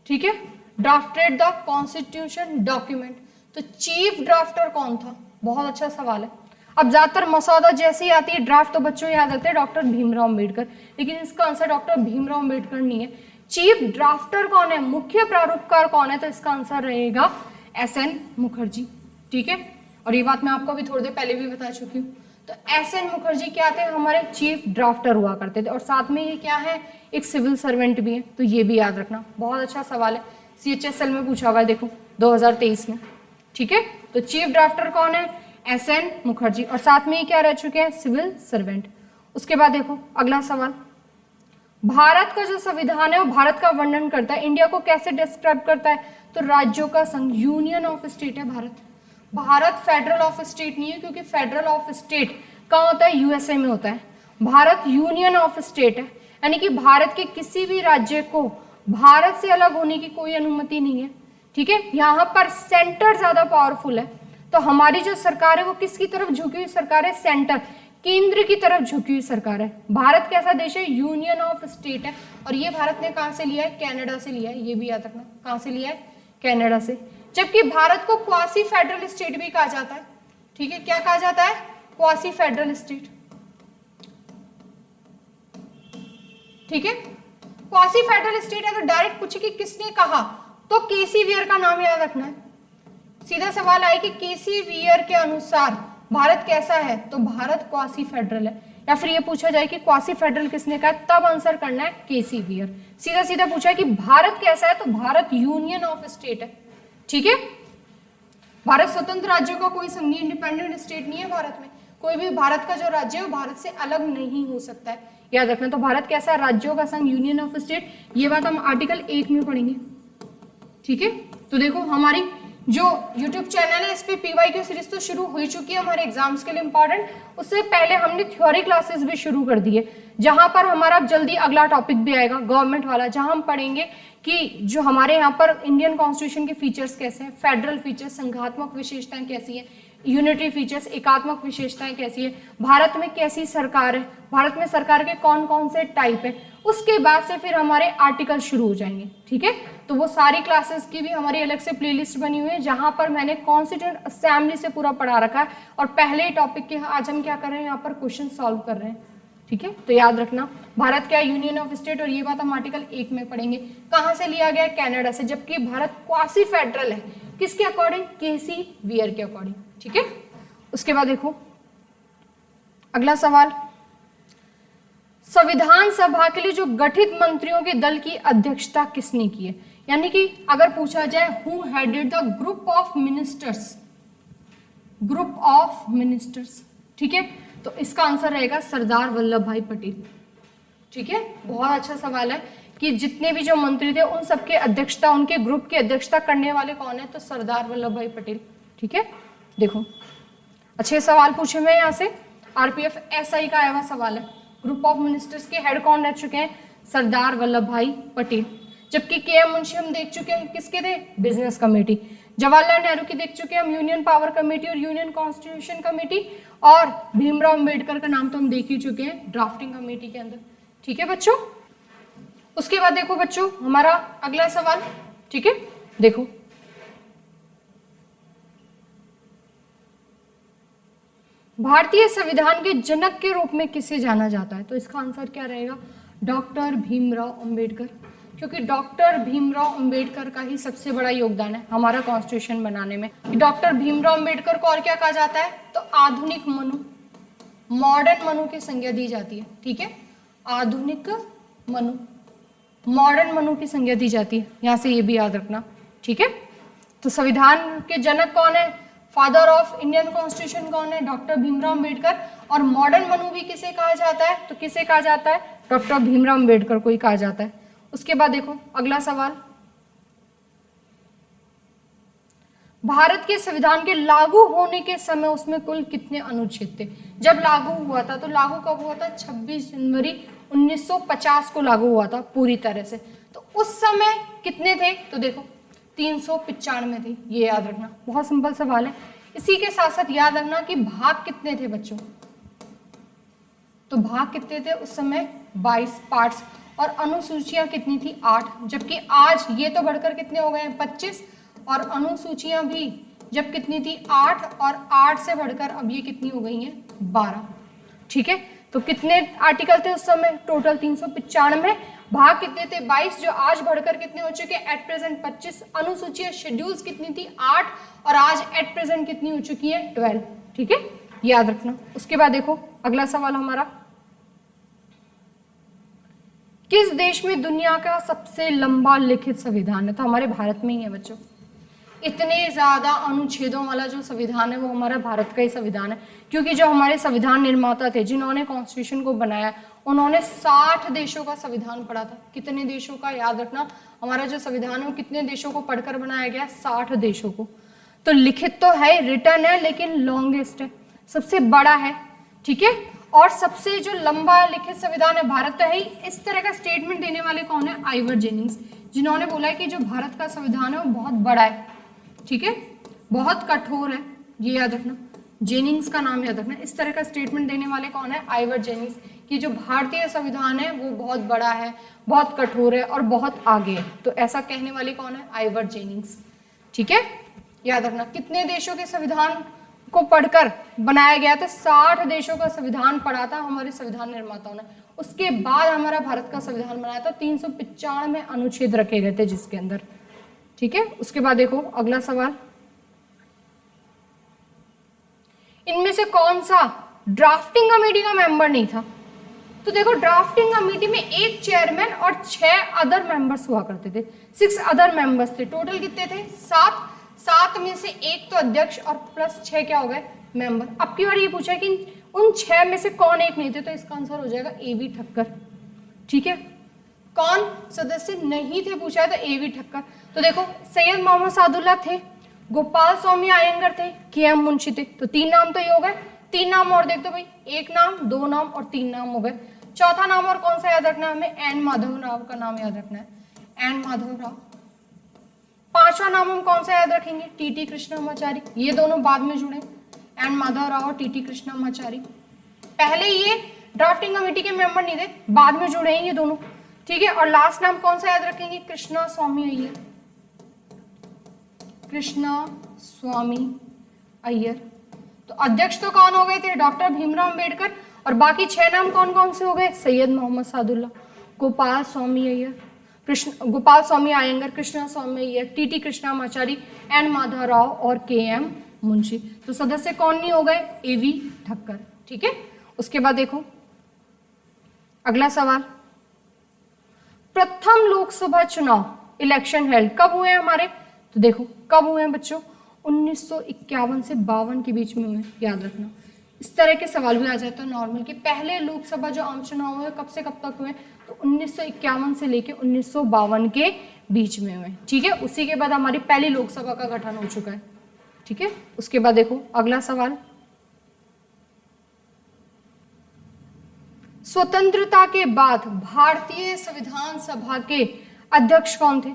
S1: ठीक है, ड्राफ्टेड द कॉन्स्टिट्यूशन डॉक्यूमेंट। तो चीफ ड्राफ्टर कौन था? बहुत अच्छा सवाल है। अब ज्यादातर मसौदा जैसे ही आती है ड्राफ्ट तो बच्चों याद आते हैं डॉक्टर भीमराव अंबेडकर, लेकिन इसका आंसर डॉक्टर भीमराव अंबेडकर नहीं है। चीफ ड्राफ्टर कौन है, मुख्य प्रारूपकार कौन है? तो इसका आंसर रहेगा एसएन मुखर्जी। ठीक है, और ये बात मैं आपको अभी थोड़ी देर पहले भी बता चुकी हूँ। तो एसएन मुखर्जी क्या थे? हमारे चीफ ड्राफ्टर हुआ करते थे, और साथ में ये क्या है, एक सिविल सर्वेंट भी है। तो ये भी याद रखना, बहुत अच्छा सवाल है, CHSL में पूछा हुआ है, देखो 2023 में। ठीक है, तो चीफ ड्राफ्टर कौन है? एसएन मुखर्जी, और साथ में ये क्या रह चुके हैं? Civil servant. उसके बाद देखो अगला सवाल, भारत का जो संविधान है वो भारत का वर्णन करता है, इंडिया को कैसे डिस्क्राइब करता है? तो राज्यों का संघ, यूनियन ऑफ स्टेट है Bharat. Bharat federal of state नहीं है, क्योंकि फेडरल ऑफ स्टेट कहाँ होता है? USA में होता है। भारत यूनियन ऑफ स्टेट है, यानी कि भारत के किसी भी राज्य को भारत से अलग होने की कोई अनुमति नहीं है। ठीक है, यहाँ पर सेंटर ज्यादा पावरफुल है, तो हमारी जो सरकार है वो किसकी तरफ झुकी हुई सरकार है? सेंटर, केंद्र की तरफ झुकी हुई सरकार है। भारत कैसा देश है? यूनियन ऑफ स्टेट है, और ये भारत ने कहां से लिया है? कनाडा से लिया है, ये भी याद रखना, कहां से लिया है? कनाडा से। जबकि भारत को क्वासी फेडरल स्टेट भी कहा जाता है। ठीक है, क्या कहा जाता है? Quasi federal state. ठीक है, क्वासी फेडरल स्टेट अगर डायरेक्ट पूछे कि किसने कहा, तो केसी वियर का नाम याद रखना है। सीधा सवाल आए कि केसी वियर के अनुसार भारत कैसा है, तो भारत क्वासी फेडरल है। या फिर ये पूछा जाए कि क्वासी फेडरल किसने कहा, तब आंसर करना है केसी वियर। सीधा सीधा पूछा है कि भारत कैसा है, तो भारत यूनियन ऑफ स्टेट है। ठीक है, भारत स्वतंत्र राज्यों का कोई संघ, इंडिपेंडेंट स्टेट नहीं है भारत में। कोई भी भारत का जो राज्य है वो भारत से अलग नहीं हो सकता है, याद रखना। तो भारत कैसा है? राज्यों का संघ, यूनियन ऑफ स्टेट। ये बात हम आर्टिकल 1 में पढ़ेंगे। ठीक है, तो देखो हमारी जो YouTube चैनल है इस पे PYQ सीरीज तो शुरू हो ही चुकी है हमारे एग्जाम्स के लिए इंपॉर्टेंट। उससे पहले हमने थ्योरी क्लासेस भी शुरू कर दी है, जहां पर हमारा जल्दी अगला टॉपिक भी आएगा गवर्नमेंट वाला, जहां हम पढ़ेंगे कि जो हमारे यहाँ पर इंडियन कॉन्स्टिट्यूशन के फीचर्स कैसे हैं, फेडरल फीचर्स, संघात्मक विशेषताएं कैसी है, यूनिटरी फीचर्स, एकात्मक विशेषताएं कैसी है, भारत में कैसी सरकार है, भारत में सरकार के कौन कौन से टाइप है। उसके बाद से फिर हमारे आर्टिकल शुरू हो जाएंगे। ठीक है, तो वो सारी क्लासेस की भी हमारी अलग से प्लेलिस्ट बनी हुई है, जहां पर मैंने कॉन्स्टिट्यूएंट असेंबली से पूरा पढ़ा रखा है, और पहले टॉपिक के आज हम क्या कर रहे हैं, यहाँ पर क्वेश्चन सॉल्व कर रहे हैं। ठीक है, तो याद रखना भारत क्या यूनियन ऑफ स्टेट, और ये बात हम आर्टिकल 1 में पढ़ेंगे। कहां से लिया गया? कनाडा से, जबकि भारत क्वासी फेडरल है, किसके अकॉर्डिंग? केसी वियर के अकॉर्डिंग। ठीक है, उसके बाद देखो अगला सवाल, संविधान सभा के लिए जो गठित मंत्रियों के दल की अध्यक्षता किसने की है? यानी कि अगर पूछा जाए who headed the group of ministers, group of ministers. ठीक है, तो इसका आंसर रहेगा सरदार वल्लभ भाई पटेल। ठीक है, बहुत अच्छा सवाल है कि जितने भी जो मंत्री थे उन सबके अध्यक्षता, उनके ग्रुप की अध्यक्षता करने वाले कौन है? तो सरदार वल्लभ भाई पटेल। ठीक है, देखो अच्छे सवाल पूछे हुए यहाँ से, RPF SI का आया हुआ सवाल है। ग्रुप ऑफ मिनिस्टर्स के हेड कौन रह चुके हैं? सरदार वल्लभ भाई पटेल। जबकि KM मुंशी हम देख चुके हैं, किसके थे? Business committee. जवाहरलाल नेहरू की देख चुके हैं हम, यूनियन पावर कमेटी और यूनियन कॉन्स्टिट्यूशन कमेटी। और भीमराव अंबेडकर का नाम तो हम देख ही चुके हैं ड्राफ्टिंग कमेटी के अंदर। ठीक है बच्चों, उसके बाद देखो बच्चों हमारा अगला सवाल। ठीक है, देखो भारतीय संविधान के जनक के रूप में किसे जाना जाता है? तो इसका आंसर क्या रहेगा? डॉक्टर भीमराव अंबेडकर, क्योंकि डॉक्टर भीमराव अंबेडकर का ही सबसे बड़ा योगदान है हमारा कॉन्स्टिट्यूशन बनाने में। डॉक्टर भीमराव अंबेडकर को और क्या कहा जाता है? तो आधुनिक मनु, मॉडर्न मनु की संज्ञा दी जाती है। ठीक है, आधुनिक मनु, मॉडर्न मनु की संज्ञा दी जाती है, यहां से ये भी याद रखना। ठीक है, तो संविधान के जनक कौन है? फादर ऑफ इंडियन कॉन्स्टिट्यूशन कौन है? डॉक्टर भीमराव अंबेडकर। और मॉडर्न मनु भी किसे कहा जाता है? तो किसे कहा जाता है? डॉक्टर भीमराव अंबेडकर को ही कहा जाता है। उसके बाद देखो अगला सवाल, भारत के संविधान के लागू होने के समय उसमें कुल कितने अनुच्छेद थे? जब लागू हुआ था, तो लागू कब हुआ था? 26 जनवरी 1950 को लागू हुआ था पूरी तरह से। तो उस समय कितने थे? तो देखो 395 थे, ये याद रखना, बहुत सिंपल सवाल है। इसी के साथ साथ याद रखना कि भाग कितने थे बच्चों? तो भाग कितने थे उस समय? 22 पार्ट्स। और अनुसूचियां कितनी थी 8, जबकि आज ये तो बढ़कर कितने हो गए हैं 25 और अनुसूचियां भी जब कितनी थी 8 और 8 से बढ़कर अब ये कितनी हो गई हैं 12। ठीक है, तो कितने आर्टिकल थे उस समय टोटल 395, भाग कितने थे 22, जो आज बढ़कर कितने हो चुके हैं एट प्रेजेंट 25। अनुसूचियां शेड्यूल्स कितनी थी 8 और आज एट प्रेजेंट कितनी हो चुकी है 12। ठीक है, याद रखना। उसके बाद देखो अगला सवाल हमारा, किस देश में दुनिया का सबसे लंबा लिखित संविधान है? तो हमारे भारत में ही है बच्चों। इतने ज्यादा अनुच्छेदों वाला जो संविधान है वो हमारा भारत का ही संविधान है, क्योंकि जो हमारे संविधान निर्माता थे जिन्होंने कॉन्स्टिट्यूशन को बनाया उन्होंने 60 देशों का संविधान पढ़ा था। कितने देशों का? याद रखना, हमारा जो संविधान है वो कितने देशों को पढ़कर बनाया गया? 60 देशों को। तो लिखित तो है, रिटर्न है, लेकिन लॉन्गेस्ट है, सबसे बड़ा है। ठीक है, और सबसे जो लंबा लिखित संविधान है भारत का है। इस तरह का स्टेटमेंट देने वाले कौन है? आइवर जेनिंग्स, जिन्होंने बोला है कि जो भारत का संविधान है वो बहुत बड़ा है। ठीक है, बहुत कठोर है, ये याद रखना, जेनिंग्स का नाम याद रखना। इस तरह का स्टेटमेंट देने वाले कौन है? आइवर जेनिंग्स, कि जो भारतीय संविधान है वो बहुत बड़ा है, बहुत कठोर है और बहुत आगे है। तो ऐसा कहने वाले कौन है? Ivor Jennings. ठीक है, याद रखना। कितने देशों के संविधान को पढ़कर बनाया गया था? 60 देशों का संविधान पढ़ा था हमारे संविधान निर्माताओं ने। उसके बाद हमारा भारत का संविधान बनाया था। 395 अनुच्छेद रखे गए थे जिसके अंदर। ठीक है, उसके बाद देखो अगला सवाल, इनमें से कौन सा ड्राफ्टिंग कमेटी का मेंबर नहीं था? तो देखो ड्राफ्टिंग कमेटी में एक चेयरमैन और 6 अदर मेंबर्स हुआ करते थे। 6 अदर मेंबर्स थे। टोटल कितने थे? 7 में से एक तो अध्यक्ष और प्लस 6 क्या हो गए? मेंबर। अब की बार ये पूछा कि उन 6 में से कौन एक नहीं थे, तो इसका आंसर हो जाएगा ए.वी. ठक्कर। ठीक है, कौन सदस्य नहीं थे पूछा है, तो ए.वी. ठक्कर। तो देखो सैयद मोहम्मद सादुल्लाह थे, गोपाल स्वामी अयंगर थे, के.एम. मुंशी थे। तो 3 नाम तो ये हो गए। 3 नाम और देख दो भाई, 1 नाम, 2 नाम और 3 नाम हो गए। चौथा नाम और कौन सा याद रखना है हमें? एन माधव राव का नाम याद रखना है, एन माधव राव। 5वां नाम हम कौन सा याद रखेंगे? टी.टी. कृष्णमाचारी। ये दोनों बाद में जुड़े, एन माधव राव और टी.टी. कृष्णमाचारी। पहले ये ड्राफ्टिंग कमेटी के मेंबर नहीं थे, बाद में जुड़े हैं ये दोनों। ठीक है, और लास्ट नाम कौन सा याद रखेंगे? कृष्णा स्वामी अय्यर, कृष्णा स्वामी अय्यर। तो अध्यक्ष तो कौन हो गए थे? डॉक्टर भीमराव अंबेडकर। और बाकी 6 नाम कौन कौन से हो गए? सैयद मोहम्मद सादुल्लाह, गोपाल स्वामी अय्यर, गोपाल स्वामी अयंगर, कृष्णा स्वामी अय्यर, टी.टी. कृष्णमाचारी, एन माधव राव और के.एम. मुंशी। तो सदस्य कौन नहीं हो गए? ए.वी. ठक्कर। ठीक है, उसके बाद देखो अगला सवाल, प्रथम लोकसभा चुनाव इलेक्शन हेल्ड कब हुए हैं हमारे? तो देखो कब हुए हैं बच्चों? 1951 से 52 के बीच में हुए, याद रखना। इस तरह के सवाल भी आ जाते हैं नॉर्मल के। पहले लोकसभा जो आम चुनाव हुए कब से कब तक हुए? तो 1951 से लेके 1952 के बीच में हुए। ठीक है, उसी के बाद हमारी पहली लोकसभा का गठन हो चुका है। ठीक है, उसके बाद देखो अगला सवाल, स्वतंत्रता के बाद भारतीय संविधान सभा के अध्यक्ष कौन थे?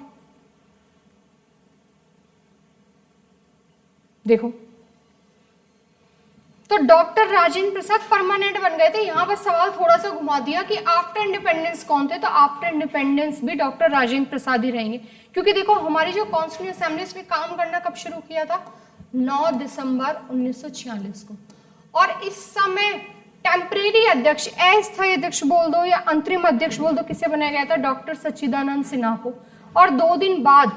S1: देखो तो डॉक्टर राजेंद्र प्रसाद परमानेंट बन गए थे। यहां पर सवाल थोड़ा सा घुमा दिया कि आफ्टर इंडिपेंडेंस कौन थे, तो आफ्टर इंडिपेंडेंस भी डॉक्टर राजेंद्र प्रसाद ही रहेंगे। क्योंकि देखो हमारी जो कॉन्स्टिट्यूएंट असेंबली में काम करना कब शुरू किया था? 9 दिसंबर 1946 को। और इस समय टेम्परेरी अध्यक्ष, अस्थायी अध्यक्ष बोल दो या अंतरिम अध्यक्ष बोल दो, किसे बनाया गया था? डॉक्टर सच्चिदानंद सिन्हा को। और 2 दिन बाद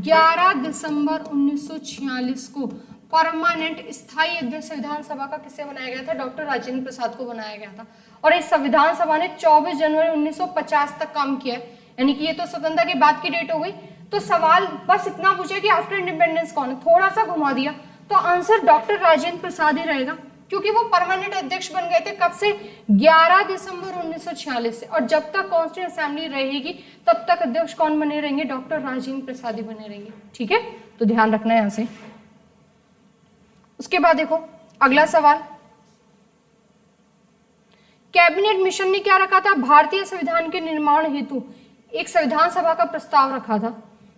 S1: 11 दिसंबर 1946 को परमानेंट स्थायी अध्यक्ष संविधान सभा का किसे बनाया गया था? डॉक्टर राजेंद्र प्रसाद को बनाया गया था। और इस संविधान सभा ने 24 जनवरी 1950 तक काम किया है, यानी कि ये तो स्वतंत्रता के बाद की डेट हो गई। तो सवाल बस इतना पूछा कि आफ्टर इंडिपेंडेंस कौन है, थोड़ा सा घुमा दिया, तो आंसर डॉक्टर राजेंद्र प्रसाद ही रहेगा, क्योंकि वो परमानेंट अध्यक्ष बन गए थे कब से? 11 दिसंबर 1946 से। और जब तक कॉन्स्टिट्यूएंट असेंबली रहेगी तब तक अध्यक्ष कौन बने रहेंगे? डॉक्टर राजेंद्र प्रसाद ही बने रहेंगे। ठीक है, तो ध्यान रखना है यहां से। उसके बाद देखो अगला सवाल, कैबिनेट मिशन ने क्या रखा था? भारतीय संविधान के निर्माण हेतु एक संविधान सभा का प्रस्ताव रखा था।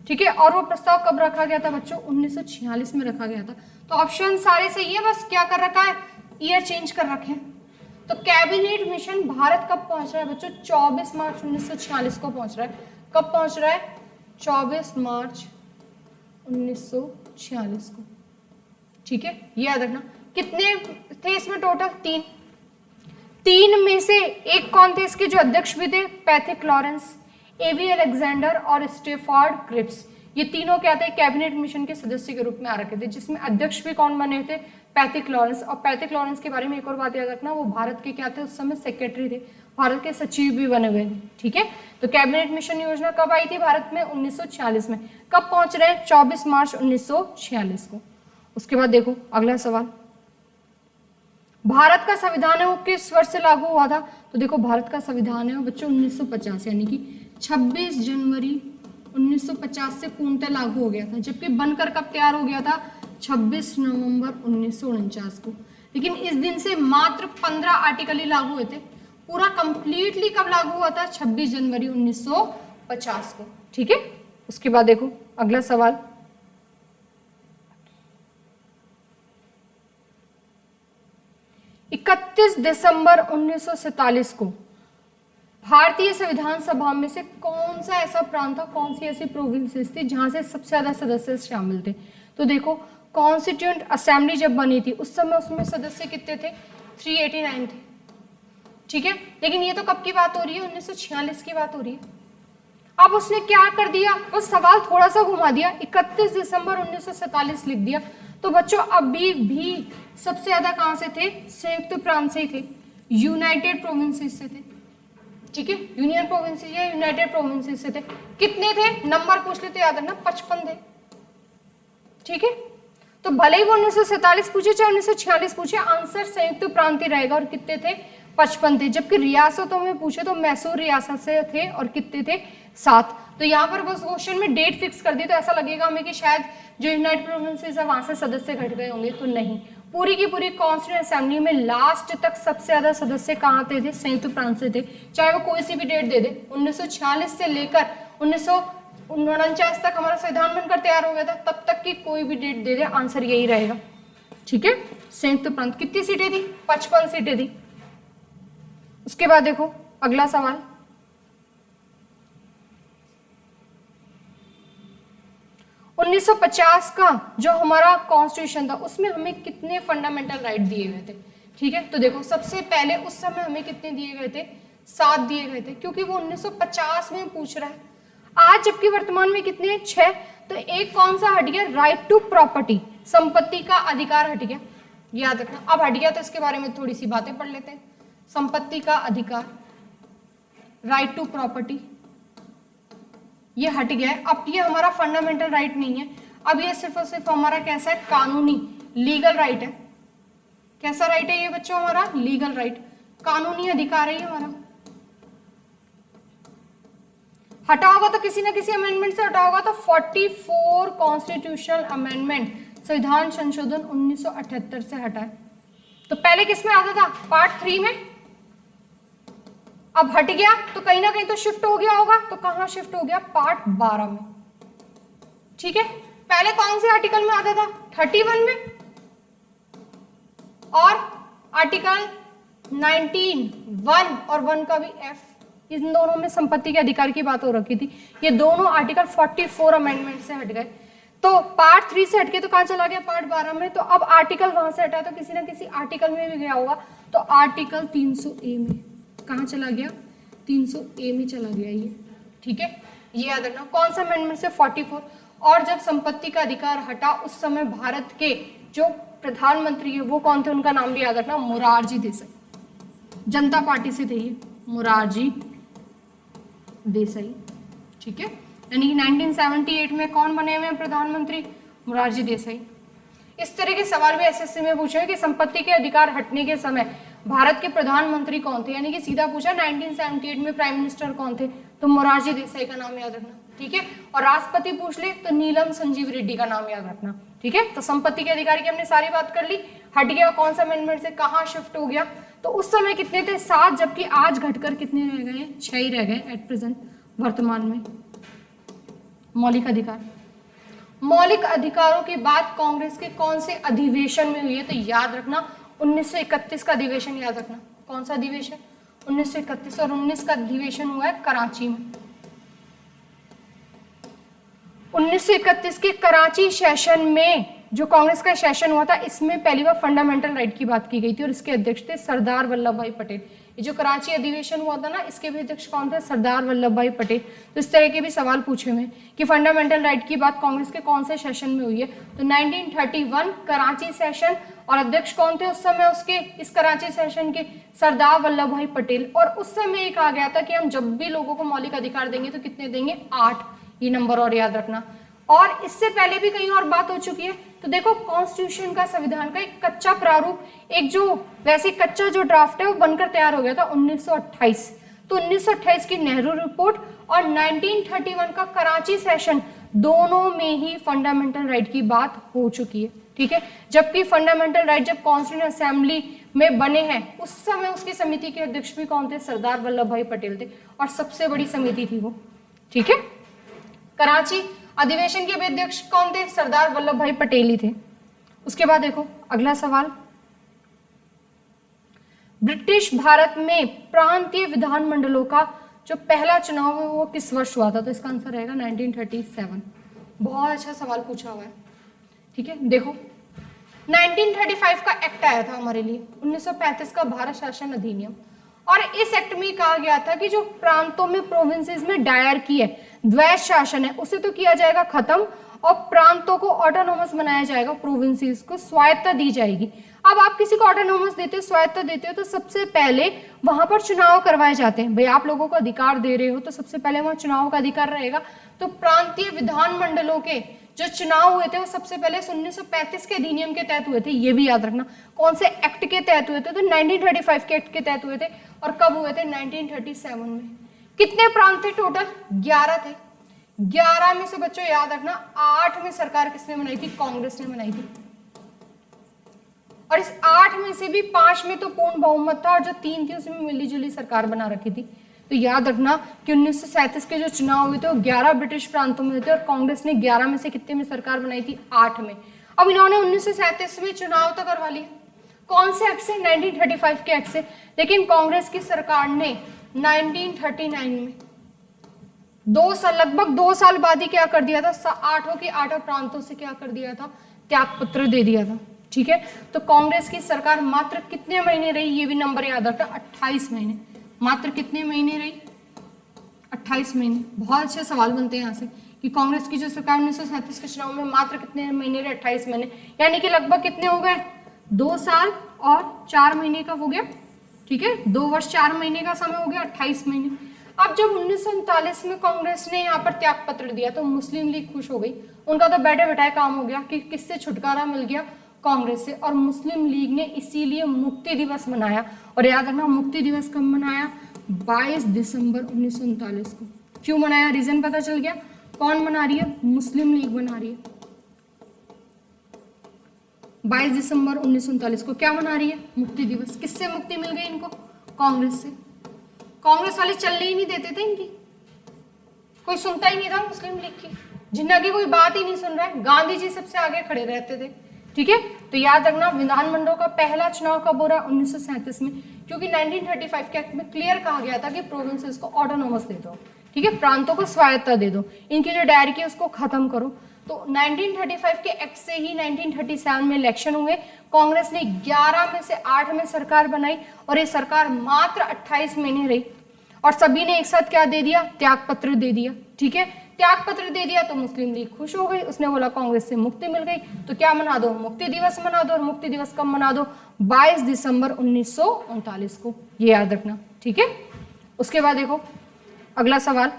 S1: ठीक है, और वो प्रस्ताव कब रखा गया था बच्चों? 1946 में रखा गया था। तो ऑप्शन सारे सही है, बस क्या कर रखा है? ईयर चेंज कर रखे हैं। तो कैबिनेट मिशन भारत कब पहुंच रहा है बच्चों? 24 मार्च 1946 को पहुंच रहा है। कब पहुंच रहा है? 24 मार्च 1946 को। ठीक है, ये याद रखना। कितने थे इसमें टोटल? 3। 3 में से एक कौन थे इसके जो अध्यक्ष भी थे? पैथिक लॉरेंस, एवी अलेक्जेंडर और स्टेफार्ड क्रिप्स। ये तीनों क्या थे? कैबिनेट मिशन के सदस्य के रूप में आ रखे थे, जिसमें अध्यक्ष भी कौन बने थे? Pethick Lawrence. और पैथिक लॉरेंस के बारे में एक और बात याद रखना, वो भारत के क्या थे उस समय? सेक्रेटरी थे, भारत के सचिव भी बने हुए थे। ठीक है, तो कैबिनेट मिशन योजना कब आई थी भारत में? 1946 में। कब पहुंच रहे हैं? 24 मार्च 1946 को। उसके बाद देखो अगला सवाल, भारत का संविधान है वो किस वर्ष से लागू हुआ था? तो देखो भारत का संविधान है वो बच्चों 1950 यानी कि 26 जनवरी 1950 से पूर्णतः लागू हो गया था, जबकि बनकर कब तैयार हो गया था? 26 नवंबर 1949 को। लेकिन इस दिन से मात्र 15 आर्टिकल ही लागू हुए थे। पूरा कंप्लीटली कब लागू हुआ था? 26 जनवरी 1950 को। ठीक है, उसके बाद देखो अगला सवाल, 31 दिसंबर 1947 को भारतीय संविधान सभा में से कौन सा ऐसा प्रांत था, कौन सी ऐसी प्रोविंसेस थी जहां से सबसे ज्यादा सदस्य शामिल थे? तो देखो कॉन्स्टिट्यूएंट असेंबली जब बनी थी उस समय उसमें सदस्य कितने थे? 389 थे। ठीक है, लेकिन ये तो कब की बात हो रही है? 1946 की बात हो रही है। अब उसने क्या कर दिया? उस सवाल थोड़ा सा घुमा दिया, 31 दिसंबर 1947 लिख दिया। तो बच्चों अभी भी सबसे ज्यादा कहां से थे? संयुक्त प्रांत से ही थे, यूनाइटेड प्रोविंसेस से थे। ठीक है, यूनियन प्रोविंसेस या यूनाइटेड प्रोविंसेस से थे। कितने थे? नंबर पूछ लेते याद रखना, 55 थे। ठीक है, तो भले ही वो 1947 पूछे चाहे 1946 पूछे, आंसर संयुक्त प्रांत ही रहेगा। और कितने थे? 55 थे। जबकि रियासतों में पूछे तो मैसूर रियासत से थे और कितने थे? 7। तो यहाँ पर बस क्वेश्चन में डेट फिक्स कर दी तो ऐसा लगेगा हमें कि शायद जो यूनाइटेड प्रोविंसेस है वहां से सदस्य घट गए होंगे, तो नहीं, पूरी की पूरी कॉन्स्टिट्यूएंट असेंबली में लास्ट तक सबसे ज्यादा सदस्य कहाँ थे? संयुक्त प्रांत से थे। चाहे वो कोई सी भी डेट दे दे, 1946 से लेकर 1949 तक हमारा संविधान बनकर तैयार हो गया था, तब तक की कोई भी डेट दे दे आंसर यही रहेगा। ठीक है, संयुक्त प्रांत। कितनी सीटें थी? 55 सीटें थी। उसके बाद देखो अगला सवाल, 1950 का जो हमारा कॉन्स्टिट्यूशन था उसमें हमें कितने फंडामेंटल राइट दिए गए थे? ठीक है, तो देखो सबसे पहले उस समय हमें कितने दिए गए थे? 7 दिए गए थे, क्योंकि वो 1950 में पूछ रहा है। आज जबकि वर्तमान में कितने हैं? 6। तो एक कौन सा हट गया? राइट टू प्रॉपर्टी, संपत्ति का अधिकार हट गया, याद रखना। अब हट गया तो इसके बारे में थोड़ी सी बातें पढ़ लेते हैं। संपत्ति का अधिकार, राइट टू प्रॉपर्टी, ये हट गया है। अब ये हमारा फंडामेंटल राइट नहीं है, अब ये सिर्फ और सिर्फ हमारा कैसा है? कानूनी, लीगल राइट है। कैसा राइट है ये बच्चों? हमारा लीगल राइट, कानूनी अधिकार है ये हमारा। हटा होगा तो किसी ना किसी अमेंडमेंट से हटा होगा, तो 44 कॉन्स्टिट्यूशनल अमेंडमेंट, संविधान संशोधन 1978 से हटा है। तो पहले किस में आता था? पार्ट 3 में। अब हट गया तो कहीं ना कहीं तो शिफ्ट हो गया होगा, तो कहां शिफ्ट हो गया? पार्ट 12 में। ठीक है, पहले कौन से आर्टिकल में आता था? 31 में, और आर्टिकल 19 1 और 1 का भी F, इन दोनों में संपत्ति के अधिकार की बात हो रखी थी। ये दोनों आर्टिकल 44 अमेंडमेंट से हट गए। तो पार्ट 3 से हटके तो कहां चला गया? पार्ट 12 में। तो अब आर्टिकल वहां से हटा तो किसी ना किसी आर्टिकल में भी गया होगा, तो आर्टिकल 300A में। कहां चला गया? 300A में चला गया ये। ठीक है, ये याद रखना। कौन सा अमेंडमेंट से? 44। और जब संपत्ति का अधिकार हटा उस समय भारत के जो प्रधानमंत्री है वो कौन थे? उनका नाम भी याद रखना, मोरारजी देसाई। जनता पार्टी से थे ये, मोरारजी देसाई। ठीक है, यानी कि 1978 में कौन बने हुए हैं प्रधानमंत्री? मोरारजी देसाई। इस तरह के सवाल भी एसएससी में पूछे हैं कि संपत्ति के अधिकार हटने के समय भारत के प्रधानमंत्री कौन थे, यानी कि सीधा पूछा 1978 में प्राइम मिनिस्टर कौन थे, तो मोरारजी देसाई का नाम याद रखना। ठीक है, और राष्ट्रपति पूछ ले तो नीलम संजीव रेड्डी का नाम याद रखना। ठीक है, तो संपत्ति के अधिकार की हमने सारी बात कर ली। हट गया कौन सा अमेंडमेंट से, कहां शिफ्ट हो गया? तो उस समय कितने थे? 7, जबकि आज घटकर कितने रह गए? 6 ही रह गए एट प्रेजेंट वर्तमान में। मौलिक अधिकार, मौलिक अधिकारों की बात कांग्रेस के कौन से अधिवेशन में हुई है? तो याद रखना 1931 का अधिवेशन याद रखना। कौन सा अधिवेशन? 1931। और 19 का अधिवेशन हुआ है कराची में। 1931 के कराची सेशन में जो कांग्रेस का सेशन हुआ था, इसमें पहली बार फंडामेंटल राइट की बात की गई थी और इसके अध्यक्ष थे सरदार वल्लभ भाई पटेल। ये जो कराची अधिवेशन हुआ था ना, इसके भी अध्यक्ष कौन थे? सरदार वल्लभ भाई पटेल। तो इस तरह के भी सवाल पूछे हुए कि फंडामेंटल राइट की बात कांग्रेस के कौन से सेशन में हुई है? तो 1931 कराची सेशन, और अध्यक्ष कौन थे उस समय उसके, इस कराची सेशन के? सरदार वल्लभ भाई पटेल। और उस समय ये कहा गया था कि हम जब भी लोगों को मौलिक अधिकार देंगे तो कितने देंगे? 8। ये नंबर और याद रखना। और इससे पहले भी कहीं और बात हो चुकी है। तो देखो, कॉन्स्टिट्यूशन का, संविधान का एक कच्चा प्रारूप, एक जो वैसे कच्चा जो ड्राफ्ट है वो बनकर तैयार हो गया था 1928। तो 1928 की नेहरू रिपोर्ट और 1931 का कराची सेशन, दोनों में ही फंडामेंटल राइट की बात हो चुकी है। ठीक है, जबकि फंडामेंटल राइट जब कॉन्स्टिट्यूशन असेंबली में बने हैं उस समय उसकी समिति के अध्यक्ष भी कौन थे? सरदार वल्लभ भाई पटेल थे, और सबसे बड़ी समिति थी वो। ठीक है, कराची अधिवेशन के भी अध्यक्ष कौन थे? सरदार वल्लभ भाई पटेल ही थे। उसके बाद देखो अगला सवाल, ब्रिटिश भारत में प्रांतीय विधानमंडलों का जो पहला चुनाव है वो किस वर्ष हुआ था? तो इसका आंसर रहेगा 1937। बहुत अच्छा सवाल पूछा हुआ है। ठीक है, देखो 1935 का एक्ट आया था हमारे लिए, 1935 का भारत शासन अधिनियम, और इस एक्ट में कहा गया था कि जो प्रांतों में, प्रोविंसेस में दायर की है द्वैध शासन है उसे तो किया जाएगा खत्म, और प्रांतों को ऑटोनोमस बनाया जाएगा, प्रोविंसेस को स्वायत्तता दी जाएगी। अब आप किसी को ऑटोनोमस देते हो, स्वायत्तता देते हो, तो सबसे पहले वहां पर चुनाव करवाए जाते हैं। भाई आप लोगों को अधिकार दे रहे हो तो सबसे पहले वहां चुनाव का अधिकार रहेगा। तो प्रांतीय विधानमंडलों के जो चुनाव हुए थे वो सबसे पहले 1935 के अधिनियम के तहत हुए थे। ये भी याद रखना, कौन से एक्ट के तहत हुए थे? तो 1935 के एक्ट के तहत हुए थे। और कब हुए थे? 1937 में। कितने प्रांत थे टोटल? 11 थे। 11 में से बच्चों याद रखना 8 में सरकार किसने बनाई थी? कांग्रेस ने बनाई थी। और इस 8 में से भी 5 में तो पूर्ण बहुमत था, और जो 3 थी उसमें मिली जुली सरकार बना रखी थी। तो याद रखना कि 1937 के जो चुनाव हुए थे वो 11 ब्रिटिश प्रांतों में हुए थे, और कांग्रेस ने 11 में से कितने में सरकार बनाई थी? 8 में। अब इन्होंने 1937 में चुनाव तो करवा लिया, कौन से एक्ट से? 1935 के एक्ट से। लेकिन कांग्रेस की सरकार ने 1939 में 2 साल, लगभग 2 साल बाद ही क्या कर दिया था? 8 के 8 प्रांतों से क्या कर दिया था? त्याग पत्र दे दिया था। ठीक है, तो कांग्रेस की सरकार मात्र कितने महीने रही? ये भी नंबर याद रखना, 28 महीने। मात्र कितने महीने रही? 28 महीने। बहुत अच्छे सवाल बनते हैं यहाँ से कि कांग्रेस की जो सरकार 1937 के चुनाव में मात्र कितने महीने रहे? 28 महीने। यानी कि लगभग कितने हो गए? 2 साल और 4 महीने का हो गया। ठीक है, 2 वर्ष 4 महीने का समय हो गया, 28 महीने। अब जब 1939 में कांग्रेस ने यहाँ पर त्याग पत्र दिया तो मुस्लिम लीग खुश हो गई। उनका तो बैठे बैठाए काम हो गया कि किससे छुटकारा मिल गया? कांग्रेस से। और मुस्लिम लीग ने इसीलिए मुक्ति दिवस मनाया। और याद रखना, मुक्ति दिवस कब मनाया? 22 दिसंबर 1939 को। क्यों मनाया? रीजन पता चल गया। कौन मना रही है? मुस्लिम लीग मना रही है। 22 दिसंबर 1939 को क्या मना रही है? मुक्ति दिवस। किससे मुक्ति मिल गई इनको? कांग्रेस से। कांग्रेस वाले चलने ही नहीं देते थे इनकी, कोई सुनता ही नहीं था मुस्लिम लीग की। जिन्ना की कोई बात ही नहीं सुन रहा है, गांधी जी सबसे आगे खड़े रहते थे। ठीक है, तो याद रखना विधानमंडलों का पहला चुनाव कब हो रहा है? 1937 में, क्योंकि 1935 के एक्ट में क्लियर कहा गया था कि प्रोविंसेस को ऑटोनोमस दे दो। ठीक है, प्रांतों को स्वायत्तता दे दो, इनकी जो डायरेक्ट है उसको खत्म करो। तो 1935 के एक्ट से ही 1937 में इलेक्शन हुए। कांग्रेस ने 11 में से 8 में सरकार बनाई, और ये सरकार मात्र 28 महीने रही, और सभी ने एक साथ क्या दे दिया? त्याग पत्र दे दिया। ठीक है, त्याग पत्र दे दिया तो मुस्लिम लीग खुश हो गई, उसने बोला कांग्रेस से मुक्ति मिल गई, तो क्या मना दो? मुक्ति दिवस मना दो। और मुक्ति दिवस कब मना दो? 22 दिसंबर 1939 को। ये याद रखना। ठीक है, उसके बाद देखो अगला सवाल,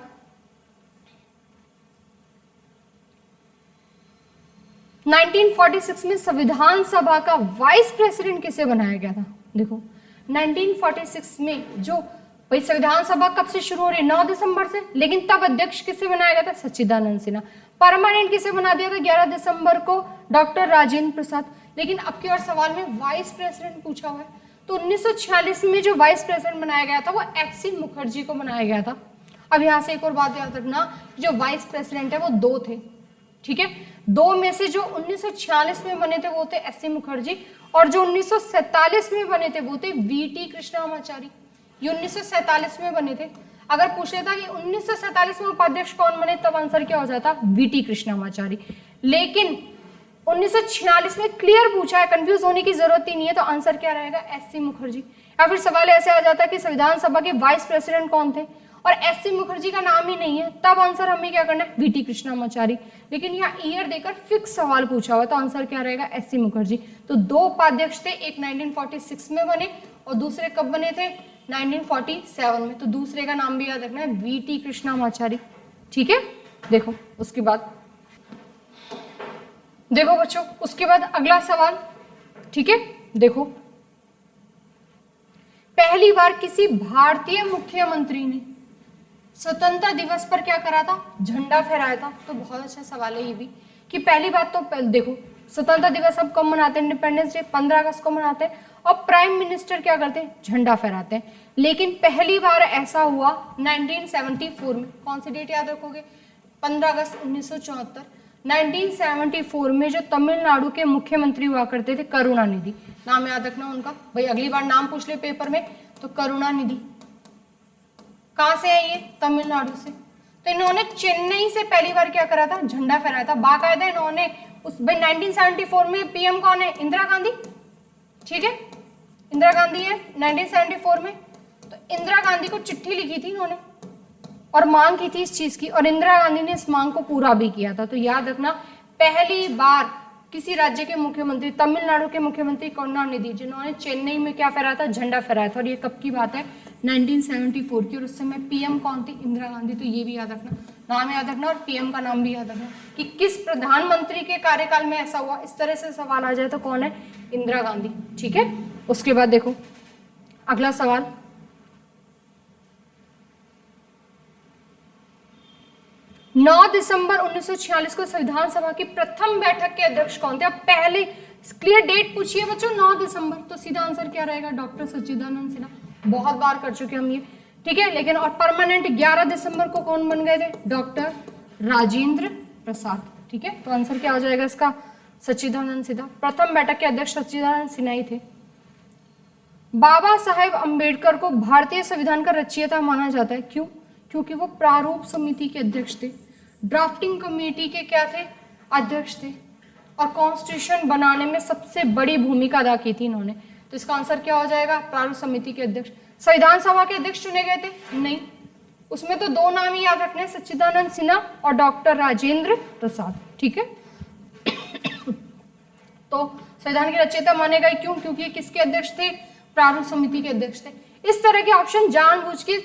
S1: नाइनटीन 46 में संविधान सभा का वाइस प्रेसिडेंट किसे बनाया गया था? देखो 1946 में जो भाई संविधान सभा कब से शुरू हो रही है? 9 दिसंबर से। लेकिन तब अध्यक्ष किसे बनाया गया था? सच्चिदानंद सिन्हा। परमानेंट किसे बना दिया था 11 दिसंबर को? डॉक्टर राजेंद्र प्रसाद। लेकिन अब की और सवाल में वाइस प्रेसिडेंट पूछा हुआ है, तो 1946 में जो वाइस प्रेसिडेंट बनाया गया था वो एच.सी. मुखर्जी को बनाया गया था। अब यहाँ से एक और बात याद रखना, जो वाइस प्रेसिडेंट है वो 2 थे। ठीक है, दो में से जो 1946 में बने थे वो थे एस.सी. मुखर्जी, और जो 1947 में बने थे वो थे वी.टी. कृष्णमाचारी। ये 1947 में बने थे। अगर पूछ लेता कि 1947 में उपाध्यक्ष कौन बने, तब आंसर क्या हो जाता, वी.टी. कृष्णमाचारी। लेकिन 1946 में क्लियर पूछा है, कंफ्यूज होने की जरूरत ही नहीं है, तो आंसर क्या रहेगा, एस.सी. मुखर्जी। या फिर सवाल ऐसे आ जाता है कि संविधान सभा के वाइस प्रेसिडेंट कौन थे, और एस.सी. मुखर्जी का नाम ही नहीं है, तब आंसर हमें क्या करना है, वी.टी. कृष्णमाचारी। लेकिन यहाँ ईयर देकर फिक्स सवाल पूछा हुआ, तो आंसर क्या रहेगा, एस.सी. मुखर्जी। तो दो उपाध्यक्ष थे, एक 1946 में बने और दूसरे कब बने थे, 1947 में। तो दूसरे का नाम भी याद रखना है, वी.टी. कृष्णमाचारी। ठीक है, देखो उसके बाद देखो बच्चों, उसके बाद अगला सवाल, ठीक है, देखो पहली बार किसी भारतीय मुख्यमंत्री ने स्वतंत्रता दिवस पर क्या करा था, झंडा फहराया था। तो बहुत अच्छा सवाल है ये भी, कि पहली बात तो देखो स्वतंत्रता दिवस हम कब मनाते हैं, इंडिपेंडेंस डे 15 अगस्त को मनाते हैं, और प्राइम मिनिस्टर क्या करते हैं, झंडा फहराते हैं। लेकिन पहली बार ऐसा हुआ 1974 में। कौन सी डेट याद रखोगे, 15 अगस्त 1974। 1974 में जो तमिलनाडु के मुख्यमंत्री हुआ करते थे, करुणानिधि, नाम याद रखना उनका, भाई अगली बार नाम पूछ ले पेपर में, तो करुणानिधि कहां से है ये, तमिलनाडु से। तो इन्होंने चेन्नई से पहली बार क्या करा था, झंडा फहराया था बाकायदा इन्होंने। उस भाई 1974 में पीएम कौन है, इंदिरा गांधी, ठीक है, इंदिरा गांधी है 1974 में। तो इंदिरा गांधी को चिट्ठी लिखी थी इन्होंने और मांग की थी इस चीज की, और इंदिरा गांधी ने इस मांग को पूरा भी किया था। तो याद रखना, पहली बार किसी राज्य के मुख्यमंत्री, तमिलनाडु के मुख्यमंत्री करुणानिधि, जिन्होंने चेन्नई में क्या फहराया था, झंडा फहराया था। और ये कब की बात है, 1974 की, और उस समय पीएम कौन थी, इंदिरा गांधी। तो ये भी याद रखना, नाम याद रखना और पीएम का नाम भी याद रखना, कि किस प्रधानमंत्री के कार्यकाल में ऐसा हुआ। इस तरह से सवाल आ जाए तो कौन है, इंदिरा गांधी। ठीक है, उसके बाद देखो अगला सवाल, 9 दिसंबर 1946 को संविधान सभा की प्रथम बैठक के अध्यक्ष कौन थे। अब पहले क्लियर डेट पूछिए बच्चों, 9 दिसंबर, तो सीधा आंसर क्या रहेगा, डॉक्टर सच्चिदानंद सिन्हा। बहुत बार कर चुके हम ये, ठीक है। लेकिन और परमानेंट 11 दिसंबर को कौन बन गए थे, डॉक्टर राजेंद्र प्रसाद। ठीक है, तो आंसर क्या हो जाएगा इसका, सच्चिदानंद सिन्हा। प्रथम बैठक के अध्यक्ष सच्चिदानंद सिन्हा ही थे। बाबा साहेब अंबेडकर को भारतीय संविधान का रचयिता माना जाता है, क्यों, क्योंकि वो प्रारूप समिति के अध्यक्ष थे, ड्राफ्टिंग कमेटी के क्या थे, अध्यक्ष थे, और कॉन्स्टिट्यूशन बनाने में सबसे बड़ी भूमिका अदा की थी इन्होंने। तो इसका आंसर क्या हो जाएगा, प्रारूप समिति के अध्यक्ष। संविधान सभा के अध्यक्ष चुने गए थे, नहीं, उसमें तो दो नाम ही याद रखने हैं, सच्चिदानंद सिन्हा और डॉक्टर राजेंद्र प्रसाद। ठीक है, तो संविधान के रचयिता माने गए, क्यों, क्योंकि किसके अध्यक्ष थे, प्रारूप समिति के अध्यक्ष थे। इस तरह के ऑप्शन जानबूझ के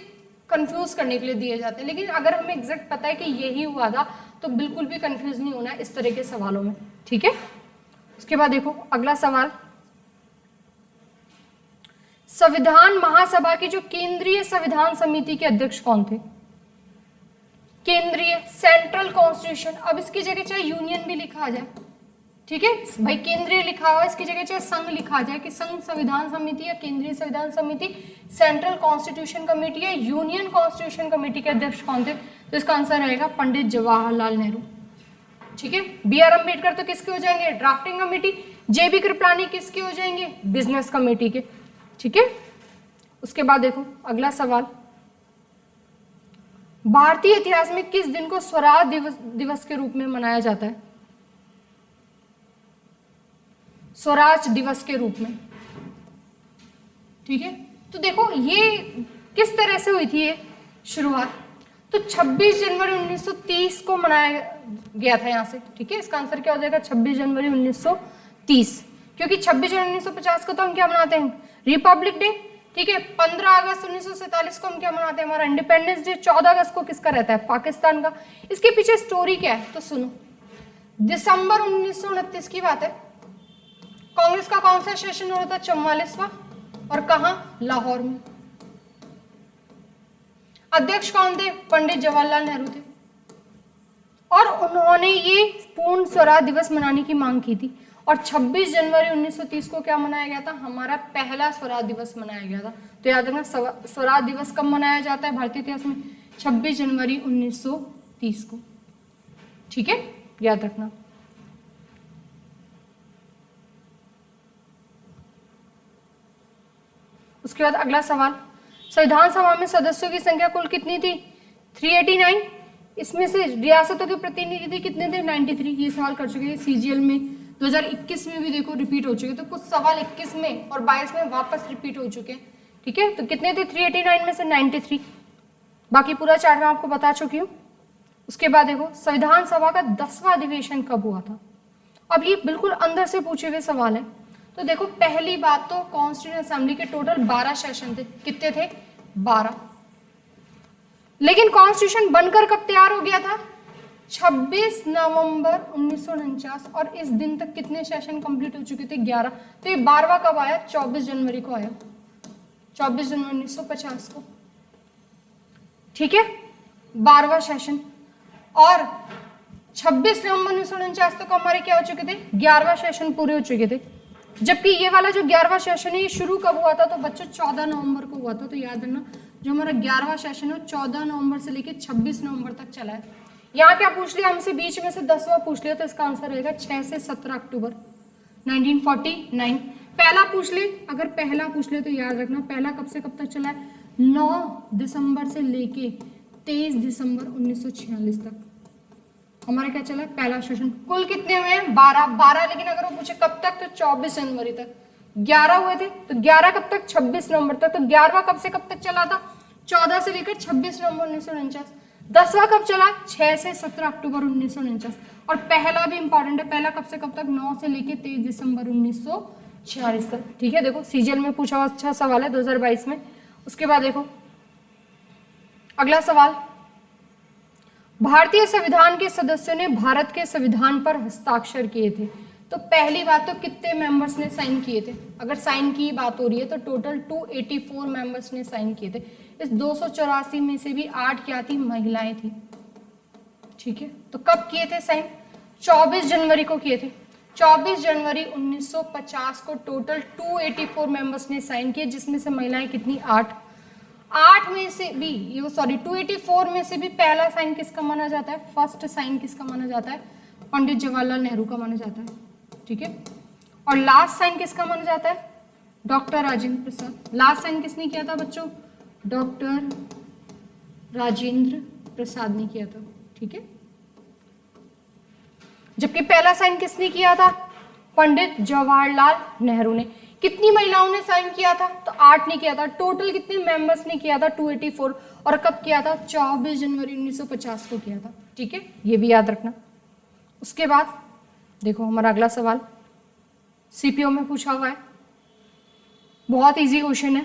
S1: कंफ्यूज करने के लिए दिए जाते हैं, लेकिन अगर हमें एग्जैक्ट पता है कि यही हुआ था तो बिल्कुल भी कंफ्यूज नहीं होना है इस तरह के सवालों में। ठीक है, उसके बाद देखो अगला सवाल, संविधान महासभा की जो केंद्रीय संविधान समिति के अध्यक्ष कौन थे, केंद्रीय, सेंट्रल कॉन्स्टिट्यूशन। अब इसकी जगह चाहे यूनियन भी लिखा जाए, ठीक है भाई, केंद्रीय लिखा हुआ, इसकी जगह चाहे संघ लिखा जाए, कि संघ संविधान समिति या केंद्रीय संविधान समिति, सेंट्रल कॉन्स्टिट्यूशन कमेटी या यूनियन कॉन्स्टिट्यूशन कमेटी के अध्यक्ष कौन थे। तो इसका आंसर रहेगा पंडित जवाहरलाल नेहरू। ठीक है, बी.आर. अम्बेडकर तो किसके हो जाएंगे, ड्राफ्टिंग कमेटी, जे.बी. कृपलानी किसके हो जाएंगे, बिजनेस कमेटी के। ठीक है, उसके बाद देखो अगला सवाल, भारतीय इतिहास में किस दिन को स्वराज दिवस के रूप में मनाया जाता है, स्वराज दिवस के रूप में। ठीक है, तो देखो ये किस तरह से हुई थी ये शुरुआत, तो 26 जनवरी 1930 को मनाया गया था यहाँ से। ठीक है, इसका आंसर क्या हो जाएगा, 26 जनवरी 1930, क्योंकि 26 जनवरी 1950 को तो हम क्या मनाते हैं, रिपब्लिक डे। ठीक है, 15 अगस्त 1947 को हम क्या मनाते हैं, हमारा इंडिपेंडेंस डे। 14 अगस्त को किसका रहता है, पाकिस्तान का। इसके पीछे स्टोरी क्या है, तो सुनो, दिसंबर 1929 की बात है, कांग्रेस का कौन सा सेशन हो रहा था, 44वां, और कहां, लाहौर में। अध्यक्ष कौन थे, पंडित जवाहरलाल नेहरू थे, और उन्होंने ये पूर्ण स्वराज दिवस मनाने की मांग की थी। और 26 जनवरी 1930 को क्या मनाया गया था, हमारा पहला स्वराज दिवस मनाया गया था। तो याद रखना, स्वराज दिवस कब मनाया जाता है भारतीय इतिहास में, 26 जनवरी 1930 को। ठीक है, याद रखना। उसके बाद अगला सवाल, संविधान सभा में सदस्यों की संख्या कुल कितनी थी? 389। इसमें से रियासतों के प्रतिनिधि कितने थे? 93। ये सवाल कर चुके हैं सीजीएल में, 2021 में भी देखो रिपीट हो चुके, तो कुछ सवाल 21 में और 22 में वापस रिपीट हो चुके हैं। ठीक है, तो कितने थे? 389 में से 93। बाकी पूरा चार्ट मैं आपको बता चुकी हूँ। उसके बाद देखो, संविधान सभा का 10वां अधिवेशन कब हुआ था? अब ये बिल्कुल अंदर से पूछे हुए सवाल है। तो देखो, पहली बात तो कॉन्स्टिट्यूएंट असेंबली के टोटल 12 सेशन थे। कितने थे? 12। लेकिन कॉन्स्टिट्यूशन बनकर कब तैयार हो गया था? 26 नवंबर 1949। और इस दिन तक कितने सेशन कंप्लीट हो चुके थे? 11। तो ये 12वां कब आया? 24 जनवरी को आया, 24 जनवरी 1950 को। ठीक है, 12वां सेशन। और 26 नवंबर 1949 तक हमारे क्या हो चुके थे? 11वां सेशन पूरे हो चुके थे। जबकि ये वाला जो 11वां सेशन है ये शुरू कब हुआ था? तो बच्चों 14 नवंबर को हुआ था। तो याद रखना, जो हमारा 11वां सेशन है 14 नवंबर से लेकर 26 नवंबर तक चला है। यहाँ क्या पूछ लिया हमसे? बीच में से 10वां पूछ लिया, तो इसका आंसर रहेगा 6 से 17 अक्टूबर 1949। पहला पूछ ले, अगर पहला पूछ ले तो याद रखना पहला कब से कब तक चला है? 9 दिसंबर से लेके 23 दिसंबर 1946 तक हमारा क्या चला है? पहला सेशन। कुल कितने हुए हैं? 12। लेकिन अगर वो पूछे कब तक, तो 24 जनवरी तक। 11 हुए थे, तो 11 कब तक? 26 नवंबर तक। तो 11वां कब से कब तक चला था? 14 से लेकर 26 नवंबर 1949। 10वां कब चला? 6 से 17 अक्टूबर 1949। और पहला भी इंपॉर्टेंट है, पहला कब से कब तक? 9 से लेकर 23 दिसंबर 1946 तक। ठीक है, देखो सीजीएल में पूछा हुआ अच्छा सवाल है 2022 में। उसके बाद देखो अगला सवाल, भारतीय संविधान के सदस्यों ने भारत के संविधान पर हस्ताक्षर किए थे। तो पहली बात तो कितने मेंबर्स ने साइन किए थे? अगर साइन की बात हो रही है तो टोटल 284 मेंबर्स ने साइन किए थे। इस 284 में से भी 8 क्या थी? महिलाएं थी। ठीक है, तो कब किए थे साइन? 24 जनवरी को किए थे। 24 जनवरी 1950 को टोटल 284 मेंबर्स ने साइन किए, जिसमें से महिलाएं कितनी? 8 में से भी, ये 284 में से भी पहला साइन किसका माना जाता है? फर्स्ट साइन किसका माना जाता है? पंडित जवाहरलाल नेहरू का माना जाता है। ठीक है, और लास्ट साइन किसका माना जाता है? Doctor Rajendra Prasad. Last sign किसने किया था बच्चों? डॉक्टर राजेंद्र प्रसाद ने किया था। ठीक है, जबकि पहला साइन किसने किया था? पंडित जवाहरलाल नेहरू ने। कितनी महिलाओं ने साइन किया था? तो 8 ने किया था। टोटल कितने मेंबर्स ने किया था? 284। और कब किया था? 24 जनवरी 1950 को किया था। ठीक है, ये भी याद रखना। उसके बाद देखो हमारा अगला सवाल सीपीओ में पूछा हुआ है, बहुत इजी क्वेश्चन है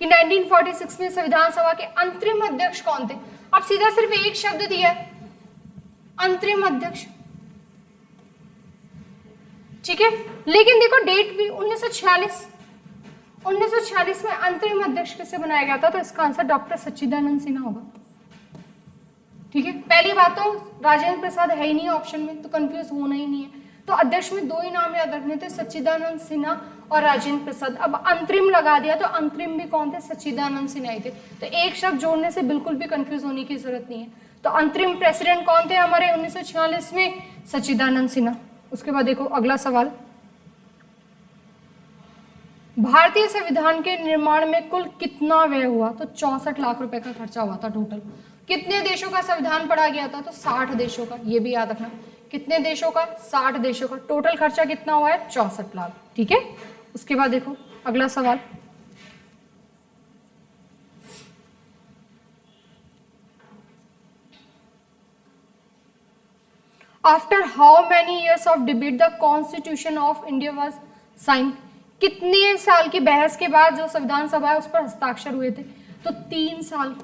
S1: कि 1946 में संविधान सभा के अंतरिम अध्यक्ष कौन थे? अब सीधा सिर्फ एक शब्द दिया है, अंतरिम अध्यक्ष। ठीक है, लेकिन देखो डेट भी 1946 में अंतरिम अध्यक्ष किसे बनाया गया था? तो इसका आंसर डॉक्टर सच्चिदानंद सिन्हा होगा। ठीक है, पहली बात तो राजेंद्र प्रसाद है ही नहीं ऑप्शन में, तो कंफ्यूज होना ही नहीं है। तो अध्यक्ष में 2 ही नाम याद रखने थे, सच्चिदानंद सिन्हा और राजेंद्र प्रसाद। अब अंतरिम लगा दिया तो अंतरिम भी कौन थे? सच्चिदानंद सिन्हा ही थे। तो एक शब्द जोड़ने से बिल्कुल भी कंफ्यूज होने की जरूरत नहीं है। तो अंतरिम प्रेसिडेंट कौन थे हमारे 1946 में? सच्चिदानंद सिन्हा। उसके बाद देखो अगला सवाल, भारतीय संविधान के निर्माण में कुल कितना व्यय हुआ? तो 64 लाख रुपए का खर्चा हुआ था टोटल। कितने देशों का संविधान पढ़ा गया था? तो 60 देशों का। ये भी याद रखना, कितने देशों का? 60 देशों का। टोटल खर्चा कितना हुआ है? 64 लाख। ठीक है, उसके बाद देखो अगला सवाल, after how many years of debate the constitution of India was sign? कितने साल की बहस के बाद जो संविधान सभा है उस पर हस्ताक्षर हुए थे? तो 3 साल।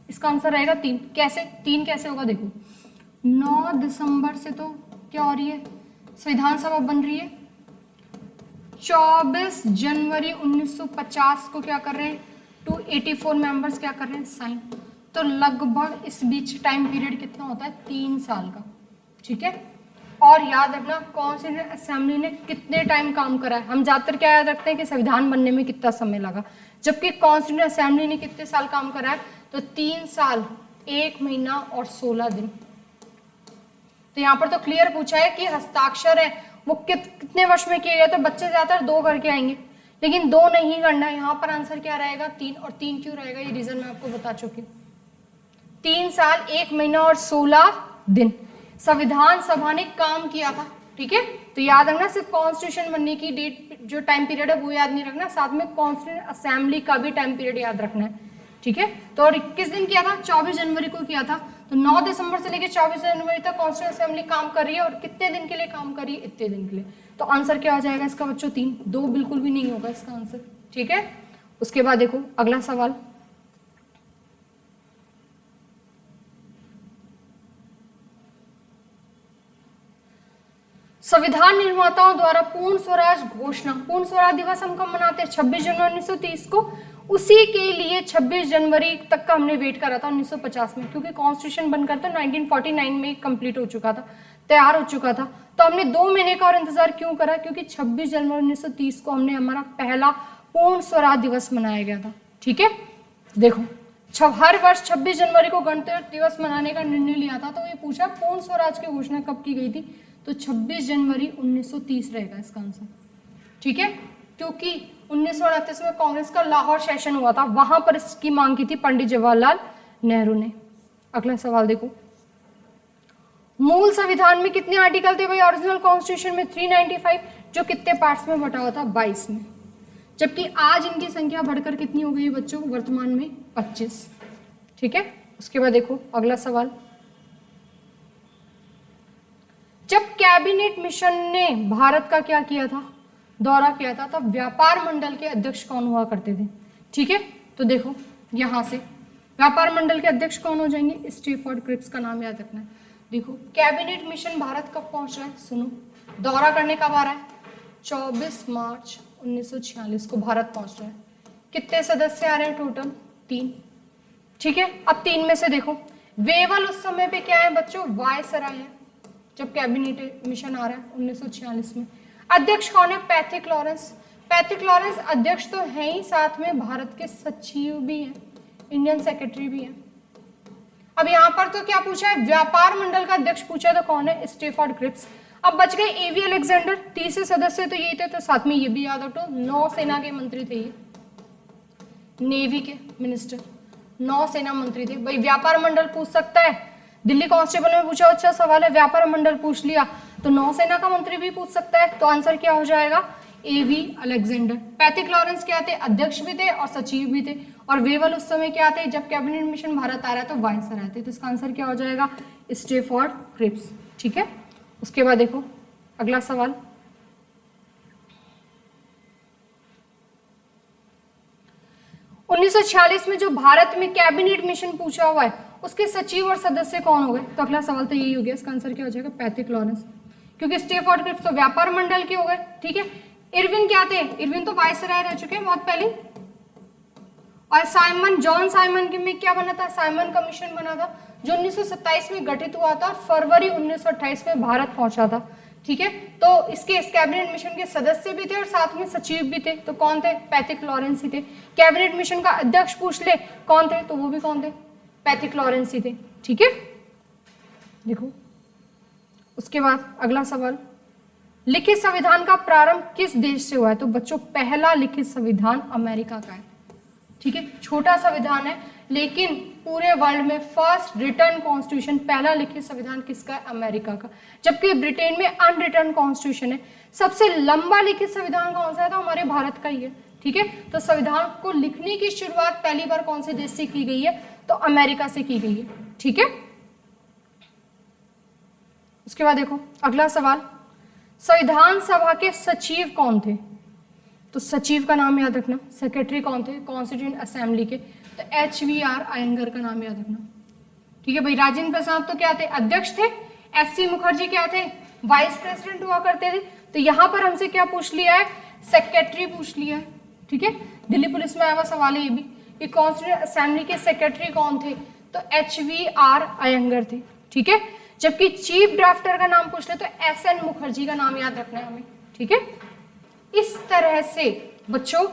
S1: इसका आंसर रहेगा 3। कैसे? 3 कैसे होगा? देखो 9 दिसंबर से तो क्या हो रही है? संविधान सभा बन रही है। 24 जनवरी 1950 को क्या कर रहे हैं? 284 मेंबर्स क्या कर रहे हैं? साइन। तो लगभग इस बीच टाइम पीरियड कितना होता है? 3 साल का। ठीक है, और याद रखना कॉन्स्टिट्यूएंट असेंबली ने कितने टाइम काम करा है। हम ज्यादातर क्या याद रखते हैं कि संविधान बनने में कितना समय लगा, जबकि कॉन्स्टिट्यूएंट असेंबली ने कितने साल काम करा है? तो 3 साल 1 महीना और 16 दिन। तो यहाँ पर तो क्लियर पूछा है कि हस्ताक्षर है वो कितने वर्ष में किए गए? तो बच्चे ज्यादातर 2 करके आएंगे, लेकिन 2 नहीं करना है। यहाँ पर आंसर क्या रहेगा 3, और 3 क्यों रहेगा ये रीजन मैं आपको बता चुकी हूँ। 3 साल 1 महीना और 16 दिन संविधान सभा ने काम किया था, ठीक है। तो याद रखना, सिर्फ कॉन्स्टिट्यूशन बनने की डेट जो टाइम पीरियड है वो याद नहीं रखना, साथ में कॉन्स्टिट्यूंट असेंबली का भी टाइम पीरियड याद रखना है, ठीक है। तो और किस दिन किया था, 24 जनवरी को किया था। तो 9 दिसंबर से लेकर 24 जनवरी तक कॉन्स्टिट्यूंट असेंबली काम कर रही है, और कितने दिन के लिए काम कर रही है, इतने दिन के लिए। तो आंसर क्या हो जाएगा इसका बच्चों 3, 2 बिल्कुल भी नहीं होगा इसका आंसर, ठीक है। उसके बाद देखो अगला सवाल, संविधान निर्माताओं द्वारा पूर्ण स्वराज घोषणा, पूर्ण स्वराज दिवस हम कब मनाते हैं, 26 जनवरी 1930 को। उसी के लिए 26 जनवरी तक का हमने वेट करा था 1950 में, क्योंकि कॉन्स्टिट्यूशन बनकर तो 1949 में कंप्लीट हो चुका था, तैयार हो चुका था। तो हमने 2 महीने का और इंतजार क्यों करा, क्योंकि 26 जनवरी 1930 को हमने हमारा पहला पूर्ण स्वराज दिवस मनाया गया था, ठीक है। देखो हर वर्ष 26 जनवरी को गणतंत्र दिवस मनाने का निर्णय लिया था। तो ये पूछा पूर्ण स्वराज की घोषणा कब की गई थी, तो 26 जनवरी 1930 रहेगा इसका आंसर, ठीक है। क्योंकि 1938 में कांग्रेस का लाहौर सेशन हुआ था, वहां पर इसकी मांग की थी पंडित जवाहरलाल नेहरू ने। अगला सवाल देखो, मूल संविधान में कितने आर्टिकल थे भाई, ओरिजिनल कॉन्स्टिट्यूशन में 395, जो कितने पार्ट्स में बटा हुआ था, 22 में। जबकि आज इनकी संख्या बढ़कर कितनी हो गई बच्चों, वर्तमान में 25, ठीक है। उसके बाद देखो अगला सवाल, जब कैबिनेट मिशन ने भारत का क्या किया था, दौरा किया था, तब व्यापार मंडल के अध्यक्ष कौन हुआ करते थे, ठीक है। तो देखो यहां से व्यापार मंडल के अध्यक्ष कौन हो जाएंगे, स्टीफर्ड क्रिप्स का नाम याद रखना है। देखो कैबिनेट मिशन भारत कब पहुंच रहा है, सुनो, दौरा करने कब आ रहा है, 24 मार्च 1946 को भारत पहुंच रहा है। कितने सदस्य आ रहे हैं टोटल, 3, ठीक है। अब 3 में से देखो वेवल उस समय पे क्या है बच्चों, वायसराय है, जब कैबिनेट मिशन आ रहा है 1946 में। अध्यक्ष कौन है, पैथिक लॉरेंस। पैथिक लॉरेंस अध्यक्ष तो है ही, साथ में भारत के सचिव भी हैं, इंडियन सेक्रेटरी भी हैं। अब यहाँ पर तो क्या पूछा है, व्यापार मंडल का अध्यक्ष पूछा, तो कौन है, स्टीफर्ड क्रिप्स। अब बच गए एवी अलेक्जेंडर, तीसरे सदस्य तो यही थे, तो साथ में ये भी याद रखो, नौसेना के मंत्री थे ये, नेवी के मिनिस्टर, नौसेना मंत्री थे। भाई व्यापार मंडल पूछ सकता है, दिल्ली कांस्टेबल में पूछा अच्छा सवाल है, व्यापार मंडल पूछ लिया, तो नौसेना का मंत्री भी पूछ सकता है। तो आंसर क्या हो जाएगा, एवी अलेक्जेंडर। पैथिक लॉरेंस क्या थे, अध्यक्ष भी थे और सचिव भी थे। और वेवल उस समय क्या थे, जब कैबिनेट मिशन भारत आ रहा है तो वायसराय थे। तो इसका आंसर क्या हो जाएगा, स्टीफर्ड क्रिप्स, ठीक है। उसके बाद देखो अगला सवाल, उन्नीस में जो भारत में कैबिनेट मिशन पूछा हुआ है उसके सचिव और सदस्य कौन हो गए, तो अगला सवाल तो यही हो गया, इसका आंसर क्या हो जाएगा, पैथिक लॉरेंस, क्योंकि स्टीफर्ड क्रिप्स तो व्यापार मंडल के हो गए, ठीक है। इरविन क्या थे, इरविन तो वायसराय रह चुके हैं बहुत पहले। और साइमन, जॉन साइमन के में क्या बना था, साइमन कमीशन बना था, जो 1927 में गठित हुआ था और फरवरी 1928 में भारत पहुंचा था, ठीक है। तो इसके कैबिनेट मिशन के सदस्य भी थे और साथ में सचिव भी थे, तो कौन थे, पैथिक लॉरेंस ही थे। कैबिनेट मिशन का अध्यक्ष पूछ ले कौन थे, तो वो भी कौन थे, पैथिक लॉरेंस ही थे, ठीक है। देखो उसके बाद अगला सवाल, लिखित संविधान का प्रारंभ किस देश से हुआ है, तो बच्चों पहला लिखित संविधान अमेरिका का है, ठीक है। छोटा संविधान है लेकिन पूरे वर्ल्ड में फर्स्ट रिटर्न कॉन्स्टिट्यूशन, पहला लिखित संविधान किसका है, अमेरिका का। जबकि ब्रिटेन में अनरिटर्न कॉन्स्टिट्यूशन है। सबसे लंबा लिखित संविधान कौन सा है, तो हमारे भारत का ही है, ठीक है। तो संविधान को लिखने की शुरुआत पहली बार कौन से देश से की गई है, तो अमेरिका से की गई है, ठीक है। उसके बाद देखो अगला सवाल, संविधान सभा के सचिव कौन थे, तो सचिव का नाम याद रखना। सेक्रेटरी कौन थे, कॉन्स्टिट्यूएंट असेंबली के, तो HVR अयंगर का नाम याद रखना, ठीक है भाई। राजेंद्र प्रसाद तो क्या थे, अध्यक्ष थे। SC मुखर्जी क्या थे, वाइस प्रेसिडेंट हुआ करते थे। तो यहाँ पर हमसे क्या पूछ लिया है, सेक्रेटरी पूछ लिया है, ठीक है। दिल्ली पुलिस में आया हुआ सवाल है ये भी, कि कॉन्स्टिट्यूएंट असेंबली के सेक्रेटरी कौन थे, तो HVR अयंगर थे, ठीक है। जबकि चीफ ड्राफ्टर का नाम पूछ ले तो SN मुखर्जी का नाम याद रखना है हमें, ठीक है। इस तरह से बच्चों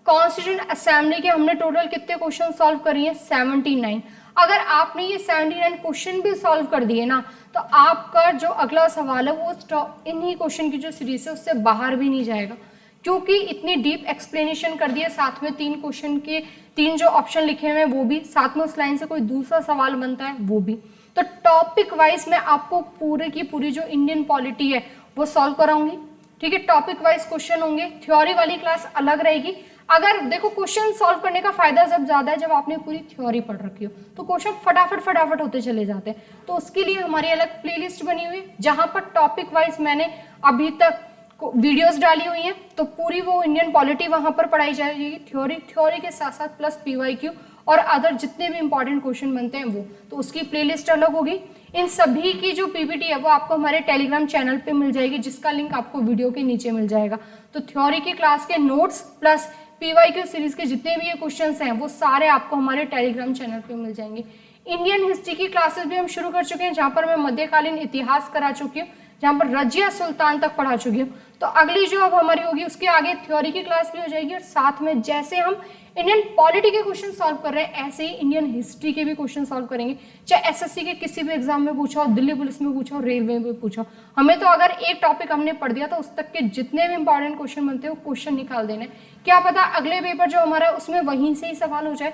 S1: कॉन्स्टिट्यूएंट असेंबली के हमने टोटल कितने क्वेश्चन सॉल्व करिए, 79। अगर आपने ये 79 क्वेश्चन भी सॉल्व कर दिए ना, तो आपका जो अगला सवाल है वो इन्हीं क्वेश्चन की जो सीरीज है उससे बाहर भी नहीं जाएगा, क्योंकि इतनी डीप एक्सप्लेनेशन कर दिया, साथ में 3 क्वेश्चन के 3 जो ऑप्शन लिखे हुए हैं वो भी, साथ में उस लाइन से कोई दूसरा सवाल बनता है वो भी। तो टॉपिक वाइज मैं आपको पूरे की पूरी जो इंडियन पॉलिटी है वो सॉल्व कराऊंगी, ठीक है। टॉपिक वाइज क्वेश्चन होंगे, थ्योरी वाली क्लास अलग रहेगी। अगर देखो क्वेश्चन सॉल्व करने का फायदा जब ज्यादा है जब आपने पूरी थ्योरी पढ़ रखी हो, तो क्वेश्चन फटाफट होते चले जाते हैं। तो उसके लिए हमारी अलग प्लेलिस्ट बनी हुई है जहां पर टॉपिक वाइज मैंने अभी तक वीडियोस डाली हुई हैं, तो पूरी वो इंडियन पॉलिटी वहां पर पढ़ाई जाएगी, थ्योरी के साथ साथ प्लस पीवाईक्यू और अदर जितने भी इंपॉर्टेंट क्वेश्चन बनते हैं वो, तो उसकी प्लेलिस्ट अलग होगी। इन सभी की जो पीपीटी है वो आपको हमारे टेलीग्राम चैनल पे मिल जाएगी, जिसका लिंक आपको वीडियो के नीचे मिल जाएगा। तो थ्योरी की क्लास के नोट्स प्लस पीवाईक्यू सीरीज के जितने भी ये क्वेश्चंस हैं वो सारे आपको हमारे टेलीग्राम चैनल पे मिल जाएंगे। इंडियन हिस्ट्री की क्लासेस भी हम शुरू कर चुके हैं, जहां पर मैं मध्यकालीन इतिहास करा चुकी हूँ, जहां पर रजिया सुल्तान तक पढ़ा चुकी हूँ। तो अगली जो अब हमारी होगी उसके आगे थ्योरी की क्लास भी हो जाएगी, और साथ में जैसे हम इंडियन पॉलिटी के क्वेश्चन सॉल्व कर रहे हैं ऐसे ही इंडियन हिस्ट्री के भी क्वेश्चन सॉल्व करेंगे, चाहे एसएससी के किसी भी एग्जाम में पूछा हो, दिल्ली पुलिस में पूछा हो, रेलवे में पूछा हो। हमें तो अगर एक टॉपिक हमने पढ़ दिया तो उस तक के जितने भी इंपॉर्टेंट क्वेश्चन बनते हैं वो क्वेश्चन निकाल देने, क्या पता अगले पेपर जो हमारा है उसमें वहीं से ही सवाल हो जाए।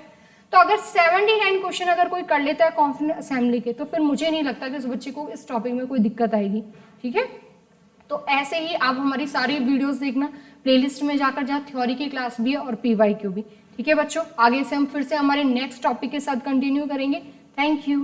S1: तो अगर 79 क्वेश्चन अगर कोई कर लेता है कॉन्स्टिट्यूएंट असेंबली के, तो फिर मुझे नहीं लगता कि उस बच्चे को इस टॉपिक में कोई दिक्कत आएगी, ठीक है। तो ऐसे ही आप हमारी सारी वीडियोस देखना प्लेलिस्ट में जाकर, जहाँ थ्योरी की क्लास भी है और पीवाईक्यू भी, ठीक है बच्चों। आगे से हम फिर से हमारे नेक्स्ट टॉपिक के साथ कंटिन्यू करेंगे। Thank you.